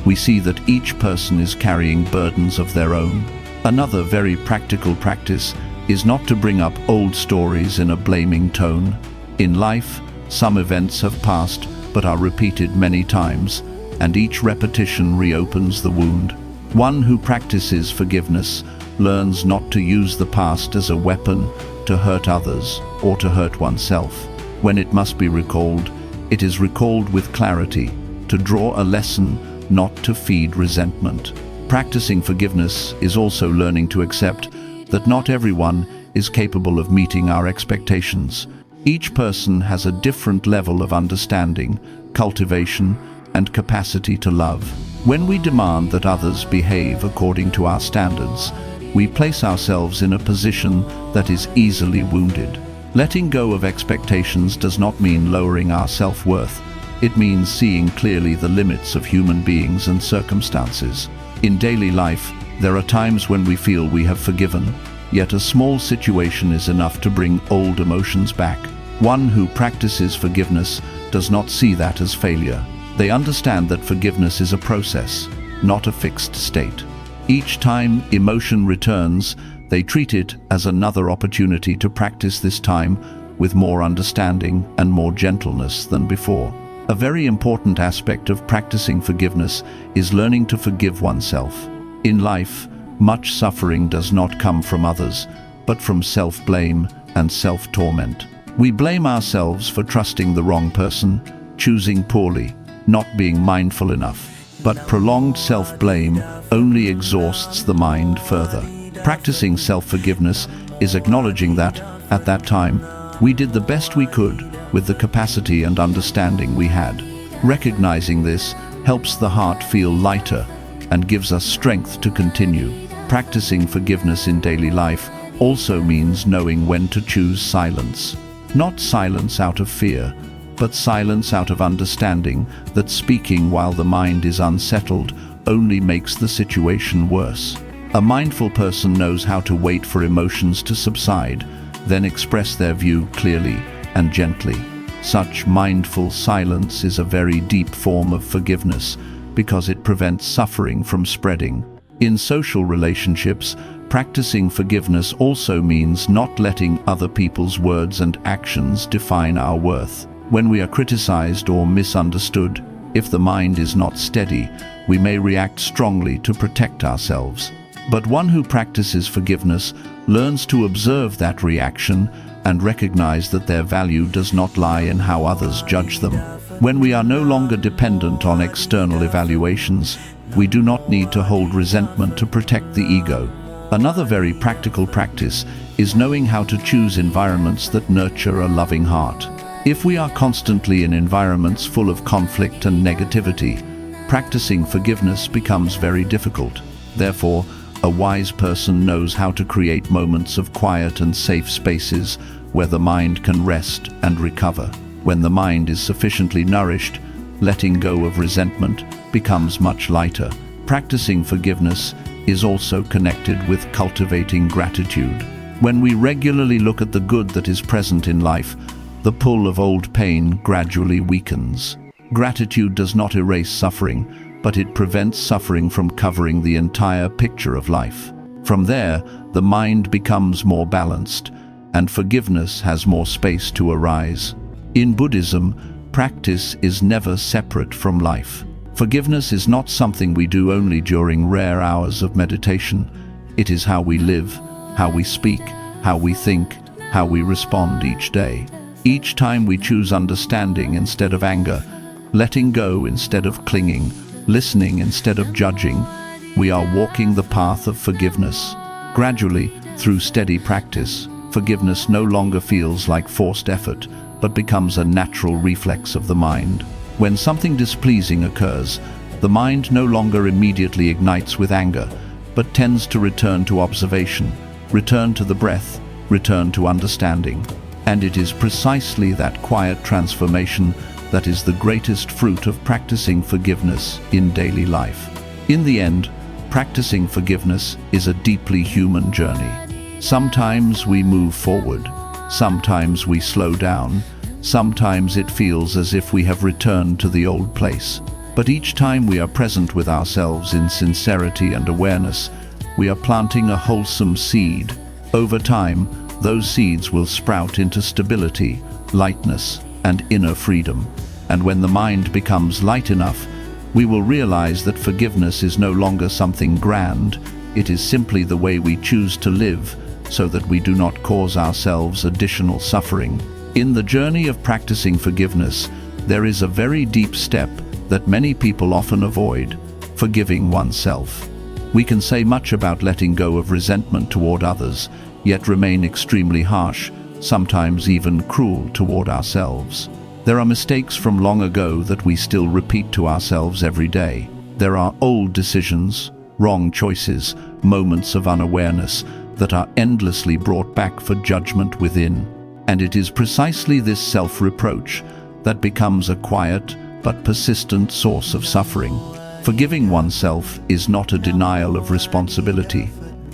Speaker 1: We see that each person is carrying burdens of their own. Another very practical practice is not to bring up old stories in a blaming tone. In life, some events have passed but are repeated many times, and each repetition reopens the wound. One who practices forgiveness learns not to use the past as a weapon to hurt others or to hurt oneself. When it must be recalled, it is recalled with clarity, to draw a lesson, not to feed resentment. Practicing forgiveness is also learning to accept that not everyone is capable of meeting our expectations. Each person has a different level of understanding, cultivation, and capacity to love. When we demand that others behave according to our standards, we place ourselves in a position that is easily wounded. Letting go of expectations does not mean lowering our self-worth. It means seeing clearly the limits of human beings and circumstances. In daily life, there are times when we feel we have forgiven, yet a small situation is enough to bring old emotions back. One who practices forgiveness does not see that as failure. They understand that forgiveness is a process, not a fixed state. Each time emotion returns, they treat it as another opportunity to practice, this time with more understanding and more gentleness than before. A very important aspect of practicing forgiveness is learning to forgive oneself. In life, much suffering does not come from others, but from self-blame and self-torment. We blame ourselves for trusting the wrong person, choosing poorly, not being mindful enough. But prolonged self-blame only exhausts the mind further. Practicing self-forgiveness is acknowledging that, at that time, we did the best we could with the capacity and understanding we had. Recognizing this helps the heart feel lighter and gives us strength to continue. Practicing forgiveness in daily life also means knowing when to choose silence. Not silence out of fear, but silence out of understanding that speaking while the mind is unsettled only makes the situation worse. A mindful person knows how to wait for emotions to subside, then express their view clearly and gently. Such mindful silence is a very deep form of forgiveness because it prevents suffering from spreading. In social relationships, practicing forgiveness also means not letting other people's words and actions define our worth. When we are criticized or misunderstood, if the mind is not steady, we may react strongly to protect ourselves. But one who practices forgiveness learns to observe that reaction and recognize that their value does not lie in how others judge them. When we are no longer dependent on external evaluations, we do not need to hold resentment to protect the ego. Another very practical practice is knowing how to choose environments that nurture a loving heart. If we are constantly in environments full of conflict and negativity, practicing forgiveness becomes very difficult. Therefore, a wise person knows how to create moments of quiet and safe spaces where the mind can rest and recover. When the mind is sufficiently nourished, letting go of resentment becomes much lighter. Practicing forgiveness is also connected with cultivating gratitude. When we regularly look at the good that is present in life, the pull of old pain gradually weakens. Gratitude does not erase suffering, but it prevents suffering from covering the entire picture of life. From there, the mind becomes more balanced, and forgiveness has more space to arise. In Buddhism, practice is never separate from life. Forgiveness is not something we do only during rare hours of meditation. It is how we live, how we speak, how we think, how we respond each day. Each time we choose understanding instead of anger, letting go instead of clinging, listening instead of judging, we are walking the path of forgiveness. Gradually, through steady practice, forgiveness no longer feels like forced effort, but becomes a natural reflex of the mind. When something displeasing occurs, the mind no longer immediately ignites with anger, but tends to return to observation, return to the breath, return to understanding. And it is precisely that quiet transformation that is the greatest fruit of practicing forgiveness in daily life. In the end, practicing forgiveness is a deeply human journey. Sometimes we move forward, sometimes we slow down, sometimes it feels as if we have returned to the old place. But each time we are present with ourselves in sincerity and awareness, we are planting a wholesome seed. Over time, those seeds will sprout into stability, lightness, and inner freedom. And when the mind becomes light enough, we will realize that forgiveness is no longer something grand. It is simply the way we choose to live so that we do not cause ourselves additional suffering. In the journey of practicing forgiveness, there is a very deep step that many people often avoid: forgiving oneself. We can say much about letting go of resentment toward others, yet remain extremely harsh, sometimes even cruel toward ourselves. There are mistakes from long ago that we still repeat to ourselves every day. There are old decisions, wrong choices, moments of unawareness that are endlessly brought back for judgment within. And it is precisely this self-reproach that becomes a quiet but persistent source of suffering. Forgiving oneself is not a denial of responsibility,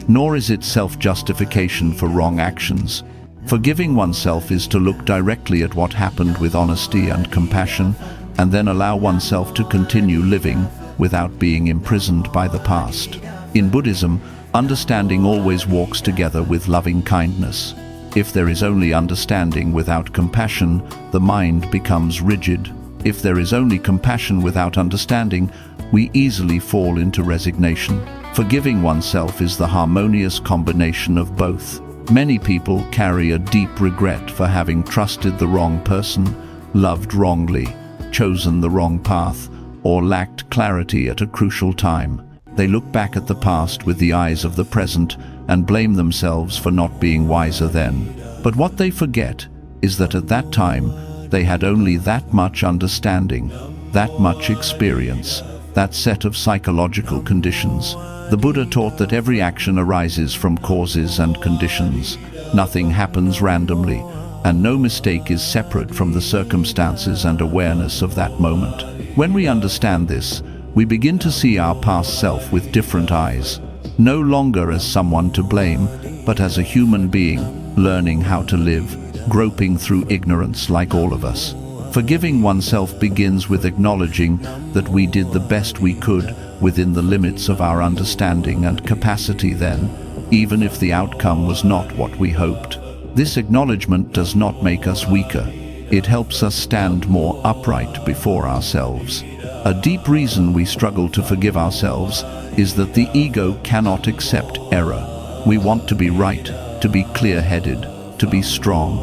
Speaker 1: nor is it self-justification for wrong actions. Forgiving oneself is to look directly at what happened with honesty and compassion, and then allow oneself to continue living without being imprisoned by the past. In Buddhism, understanding always walks together with loving kindness. If there is only understanding without compassion, the mind becomes rigid. If there is only compassion without understanding, we easily fall into resignation. Forgiving oneself is the harmonious combination of both. Many people carry a deep regret for having trusted the wrong person, loved wrongly, chosen the wrong path, or lacked clarity at a crucial time. They look back at the past with the eyes of the present and blame themselves for not being wiser then. But what they forget is that at that time, they had only that much understanding, that much experience, that set of psychological conditions. The Buddha taught that every action arises from causes and conditions. Nothing happens randomly, and no mistake is separate from the circumstances and awareness of that moment. When we understand this, We begin to see our past self with different eyes, no longer as someone to blame, but as a human being, learning how to live, groping through ignorance like all of us. Forgiving oneself begins with acknowledging that we did the best we could within the limits of our understanding and capacity then, even if the outcome was not what we hoped. This acknowledgement does not make us weaker. It helps us stand more upright before ourselves. A deep reason we struggle to forgive ourselves is that the ego cannot accept error. We want to be right, to be clear-headed, to be strong.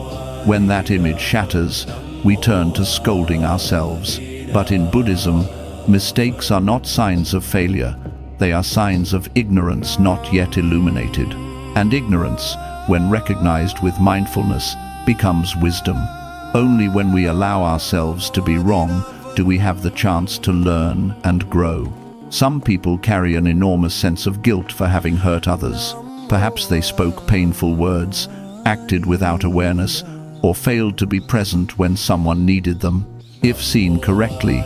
Speaker 1: When that image shatters, we turn to scolding ourselves. But in Buddhism, mistakes are not signs of failure. They are signs of ignorance not yet illuminated. And ignorance, when recognized with mindfulness, becomes wisdom. Only when we allow ourselves to be wrong do we have the chance to learn and grow. Some people carry an enormous sense of guilt for having hurt others. Perhaps they spoke painful words, acted without awareness, or failed to be present when someone needed them. If seen correctly,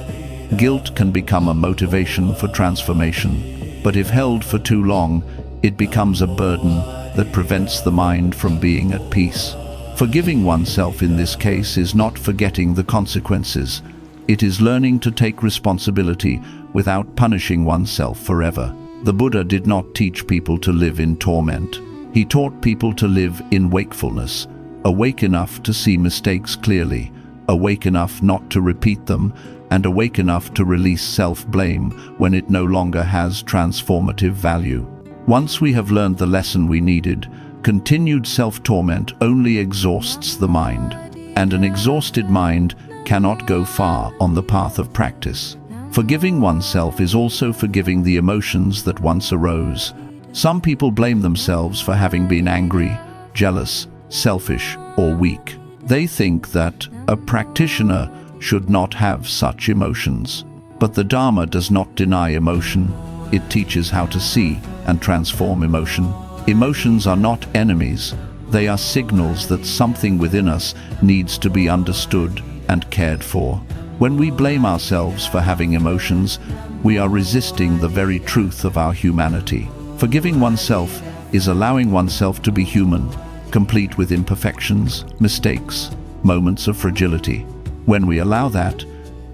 Speaker 1: guilt can become a motivation for transformation. But if held for too long, it becomes a burden that prevents the mind from being at peace. Forgiving oneself in this case is not forgetting the consequences. It is learning to take responsibility without punishing oneself forever. The Buddha did not teach people to live in torment. He taught people to live in wakefulness, awake enough to see mistakes clearly, awake enough not to repeat them, and awake enough to release self-blame when it no longer has transformative value. Once we have learned the lesson we needed, continued self-torment only exhausts the mind, and an exhausted mind cannot go far on the path of practice. Forgiving oneself is also forgiving the emotions that once arose. Some people blame themselves for having been angry, jealous, selfish, or weak. They think that a practitioner should not have such emotions. But the Dharma does not deny emotion. It teaches how to see and transform emotion. Emotions are not enemies. They are signals that something within us needs to be understood and cared for. When we blame ourselves for having emotions, we are resisting the very truth of our humanity. Forgiving oneself is allowing oneself to be human, complete with imperfections, mistakes, moments of fragility. When we allow that,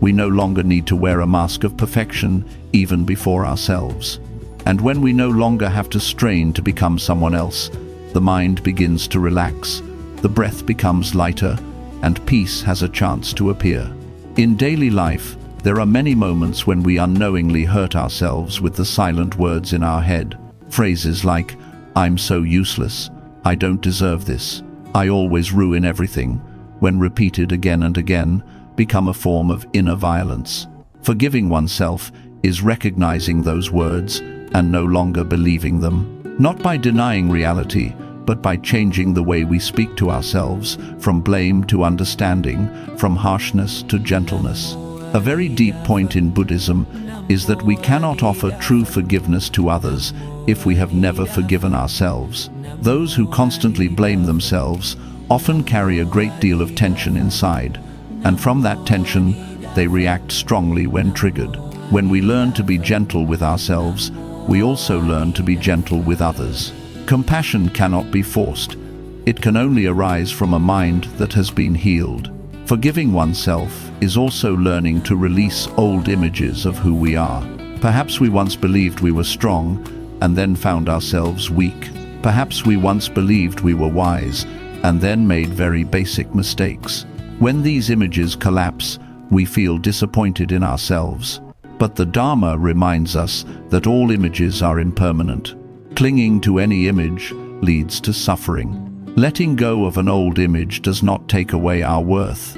Speaker 1: we no longer need to wear a mask of perfection even before ourselves. And when we no longer have to strain to become someone else, the mind begins to relax, the breath becomes lighter, and peace has a chance to appear. In daily life, there are many moments when we unknowingly hurt ourselves with the silent words in our head. Phrases like, "I'm so useless," "I don't deserve this," "I always ruin everything," when repeated again and again, become a form of inner violence. Forgiving oneself is recognizing those words and no longer believing them, not by denying reality, but by changing the way we speak to ourselves, from blame to understanding, from harshness to gentleness. A very deep point in Buddhism is that we cannot offer true forgiveness to others if we have never forgiven ourselves. Those who constantly blame themselves often carry a great deal of tension inside, and from that tension, they react strongly when triggered. When we learn to be gentle with ourselves, we also learn to be gentle with others. Compassion cannot be forced. It can only arise from a mind that has been healed. Forgiving oneself is also learning to release old images of who we are. Perhaps we once believed we were strong and then found ourselves weak. Perhaps we once believed we were wise and then made very basic mistakes. When these images collapse, we feel disappointed in ourselves. But the Dharma reminds us that all images are impermanent. Clinging to any image leads to suffering. Letting go of an old image does not take away our worth.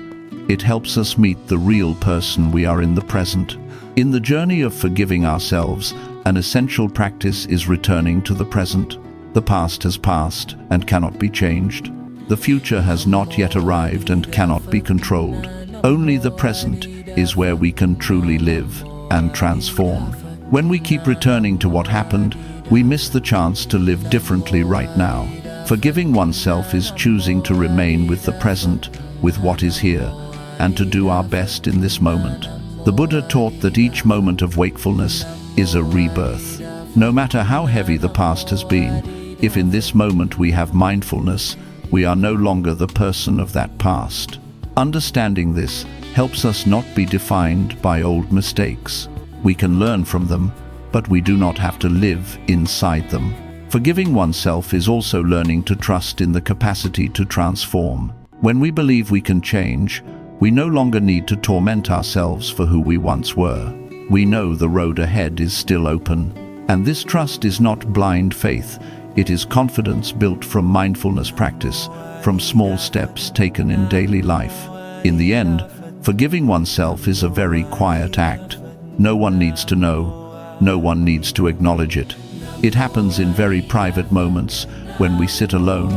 Speaker 1: It helps us meet the real person we are in the present. In the journey of forgiving ourselves, an essential practice is returning to the present. The past has passed and cannot be changed. The future has not yet arrived and cannot be controlled. Only the present is where we can truly live and transform. When we keep returning to what happened, we miss the chance to live differently right now. Forgiving oneself is choosing to remain with the present, with what is here, and to do our best in this moment. The Buddha taught that each moment of wakefulness is a rebirth. No matter how heavy the past has been, if in this moment we have mindfulness, we are no longer the person of that past. Understanding this helps us not be defined by old mistakes. We can learn from them, but we do not have to live inside them. Forgiving oneself is also learning to trust in the capacity to transform. When we believe we can change, we no longer need to torment ourselves for who we once were. We know the road ahead is still open. And this trust is not blind faith. It is confidence built from mindfulness practice, from small steps taken in daily life. In the end, forgiving oneself is a very quiet act. No one needs to know. No one needs to acknowledge it. It happens in very private moments, when we sit alone,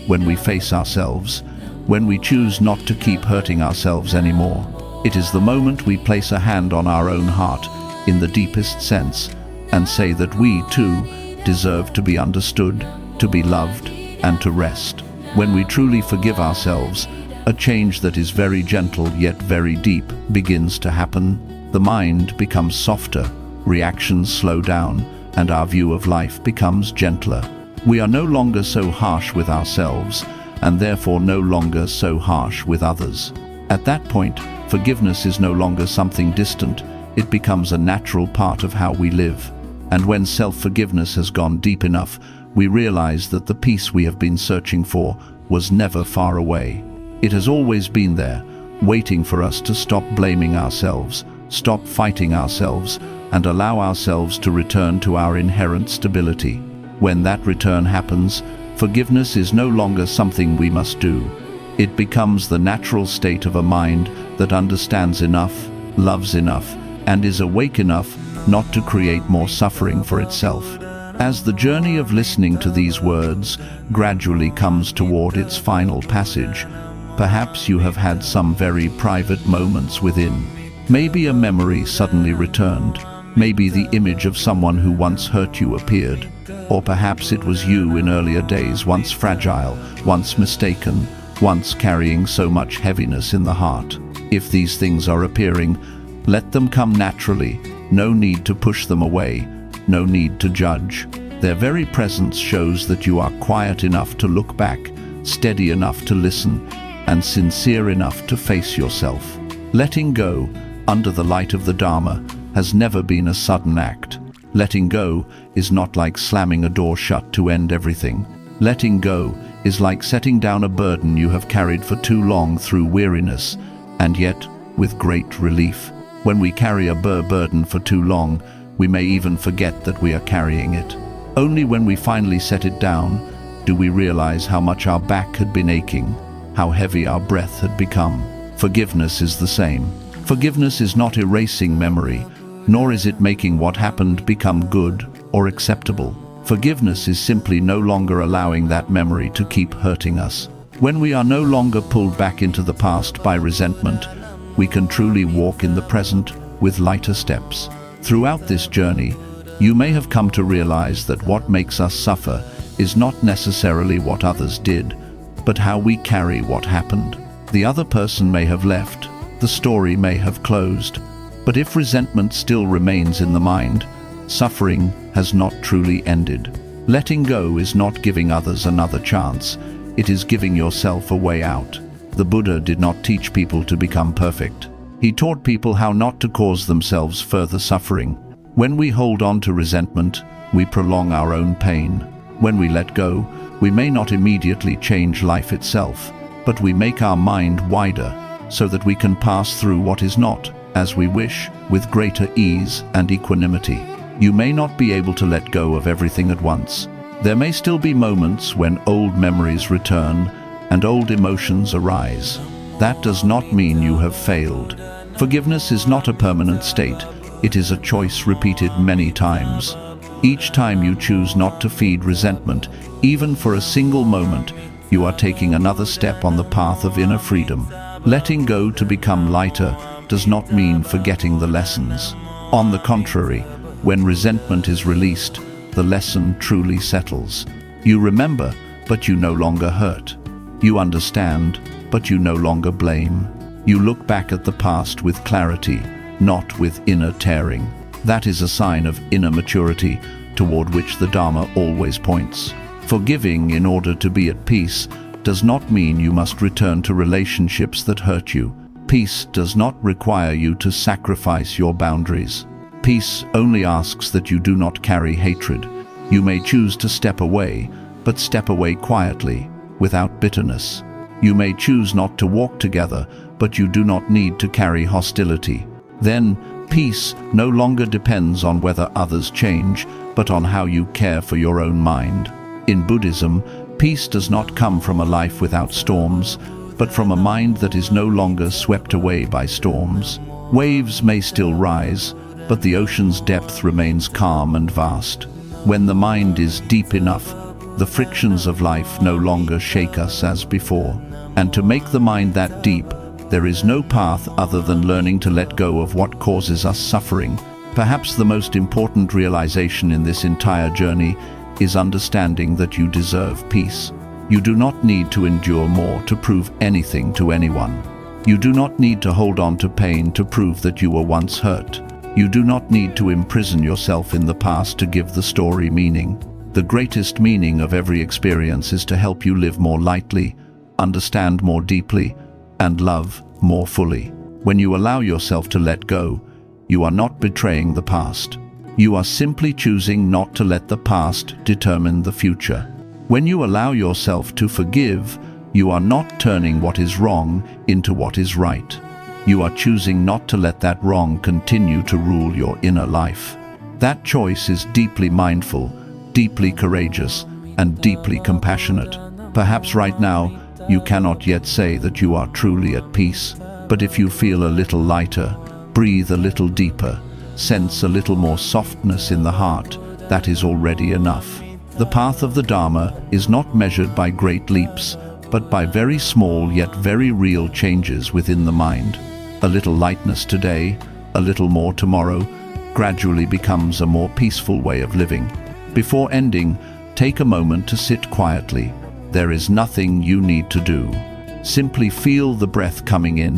Speaker 1: when we face ourselves, when we choose not to keep hurting ourselves anymore. It is the moment we place a hand on our own heart, in the deepest sense, and say that we, too, deserve to be understood, to be loved, and to rest. When we truly forgive ourselves, a change that is very gentle yet very deep begins to happen. The mind becomes softer, reactions slow down, and our view of life becomes gentler. We are no longer so harsh with ourselves, and therefore no longer so harsh with others. At that point, forgiveness is no longer something distant. It becomes a natural part of how we live. And when self-forgiveness has gone deep enough, we realize that the peace we have been searching for was never far away. It has always been there, waiting for us to stop blaming ourselves, stop fighting ourselves, and allow ourselves to return to our inherent stability. When that return happens, forgiveness is no longer something we must do. It becomes the natural state of a mind that understands enough, loves enough, and is awake enough not to create more suffering for itself. As the journey of listening to these words gradually comes toward its final passage, perhaps you have had some very private moments within. Maybe a memory suddenly returned. Maybe the image of someone who once hurt you appeared. Or perhaps it was you in earlier days, once fragile, once mistaken, once carrying so much heaviness in the heart. If these things are appearing, let them come naturally. No need to push them away. No need to judge. Their very presence shows that you are quiet enough to look back, steady enough to listen, and sincere enough to face yourself. Letting go, under the light of the Dharma, has never been a sudden act. Letting go is not like slamming a door shut to end everything. Letting go is like setting down a burden you have carried for too long through weariness, and yet with great relief. When we carry a burden for too long, we may even forget that we are carrying it. Only when we finally set it down do we realize how much our back had been aching, how heavy our breath had become. Forgiveness is the same. Forgiveness is not erasing memory, nor is it making what happened become good or acceptable. Forgiveness is simply no longer allowing that memory to keep hurting us. When we are no longer pulled back into the past by resentment, we can truly walk in the present with lighter steps. Throughout this journey, you may have come to realize that what makes us suffer is not necessarily what others did, but how we carry what happened. The other person may have left, the story may have closed, but if resentment still remains in the mind, suffering has not truly ended. Letting go is not giving others another chance. It is giving yourself a way out. The Buddha did not teach people to become perfect. He taught people how not to cause themselves further suffering. When we hold on to resentment, we prolong our own pain. When we let go, we may not immediately change life itself, but we make our mind wider so that we can pass through what is not, as we wish, with greater ease and equanimity. You may not be able to let go of everything at once. There may still be moments when old memories return and old emotions arise. That does not mean you have failed. Forgiveness is not a permanent state. It is a choice repeated many times. Each time you choose not to feed resentment, even for a single moment, you are taking another step on the path of inner freedom. Letting go to become lighter does not mean forgetting the lessons. On the contrary, when resentment is released, the lesson truly settles. You remember, but you no longer hurt. You understand, but you no longer blame. You look back at the past with clarity, not with inner tearing. That is a sign of inner maturity toward which the Dharma always points. Forgiving in order to be at peace does not mean you must return to relationships that hurt you. Peace does not require you to sacrifice your boundaries. Peace only asks that you do not carry hatred. You may choose to step away, but step away quietly, without bitterness. You may choose not to walk together, but you do not need to carry hostility. Then, peace no longer depends on whether others change, but on how you care for your own mind. In Buddhism, peace does not come from a life without storms, but from a mind that is no longer swept away by storms. Waves may still rise, but the ocean's depth remains calm and vast. When the mind is deep enough, the frictions of life no longer shake us as before. And to make the mind that deep, there is no path other than learning to let go of what causes us suffering. Perhaps the most important realization in this entire journey is understanding that you deserve peace. You do not need to endure more to prove anything to anyone. You do not need to hold on to pain to prove that you were once hurt. You do not need to imprison yourself in the past to give the story meaning. The greatest meaning of every experience is to help you live more lightly, understand more deeply, and love more fully. When you allow yourself to let go, you are not betraying the past. You are simply choosing not to let the past determine the future. When you allow yourself to forgive, you are not turning what is wrong into what is right. You are choosing not to let that wrong continue to rule your inner life. That choice is deeply mindful, deeply courageous, and deeply compassionate. Perhaps right now, you cannot yet say that you are truly at peace, but if you feel a little lighter, breathe a little deeper, sense a little more softness in the heart, that is already enough. The path of the Dharma is not measured by great leaps, but by very small yet very real changes within the mind. A little lightness today, a little more tomorrow, gradually becomes a more peaceful way of living. Before ending, take a moment to sit quietly. There is nothing you need to do. Simply feel the breath coming in,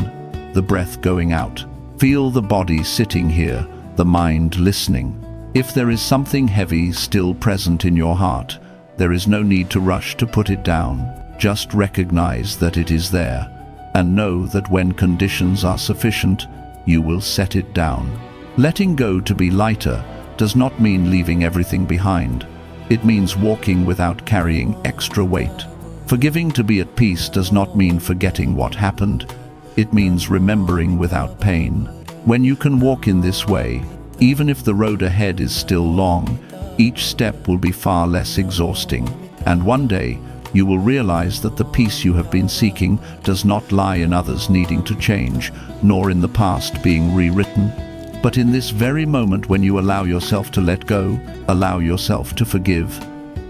Speaker 1: the breath going out. Feel the body sitting here, the mind listening. If there is something heavy still present in your heart, there is no need to rush to put it down. Just recognize that it is there, and know that when conditions are sufficient, you will set it down. Letting go to be lighter does not mean leaving everything behind. It means walking without carrying extra weight. Forgiving to be at peace does not mean forgetting what happened. It means remembering without pain. When you can walk in this way, even if the road ahead is still long, each step will be far less exhausting. And one day, you will realize that the peace you have been seeking does not lie in others needing to change, nor in the past being rewritten, but in this very moment when you allow yourself to let go, allow yourself to forgive,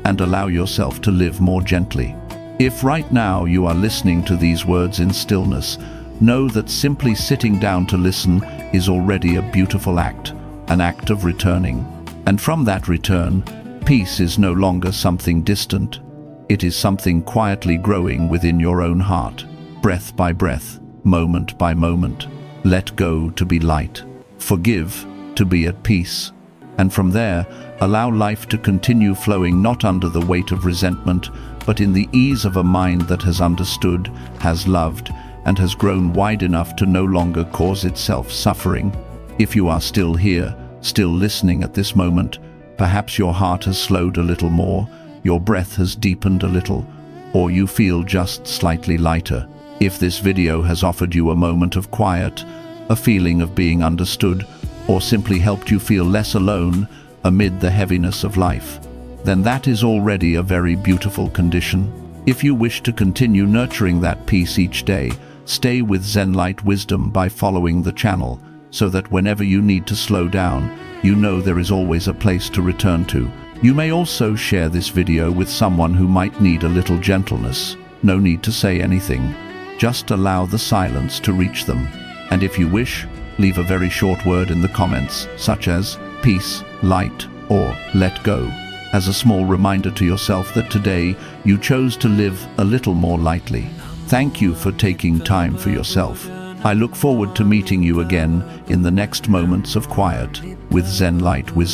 Speaker 1: and allow yourself to live more gently. If right now you are listening to these words in stillness, know that simply sitting down to listen is already a beautiful act, an act of returning. And from that return, peace is no longer something distant. It is something quietly growing within your own heart, breath by breath, moment by moment. Let go to be light. Forgive to be at peace. And from there, allow life to continue flowing not under the weight of resentment, but in the ease of a mind that has understood, has loved, and has grown wide enough to no longer cause itself suffering. If you are still here, still listening at this moment, perhaps your heart has slowed a little more, your breath has deepened a little, or you feel just slightly lighter. If this video has offered you a moment of quiet, a feeling of being understood, or simply helped you feel less alone amid the heaviness of life, then that is already a very beautiful condition. If you wish to continue nurturing that peace each day, stay with Zenlight Wisdom by following the channel, so that whenever you need to slow down, you know there is always a place to return to. You may also share this video with someone who might need a little gentleness. No need to say anything. Just allow the silence to reach them. And if you wish, leave a very short word in the comments, such as peace, light, or let go, as a small reminder to yourself that today you chose to live a little more lightly. Thank you for taking time for yourself. I look forward to meeting you again in the next moments of quiet with Zenlight Wisdom.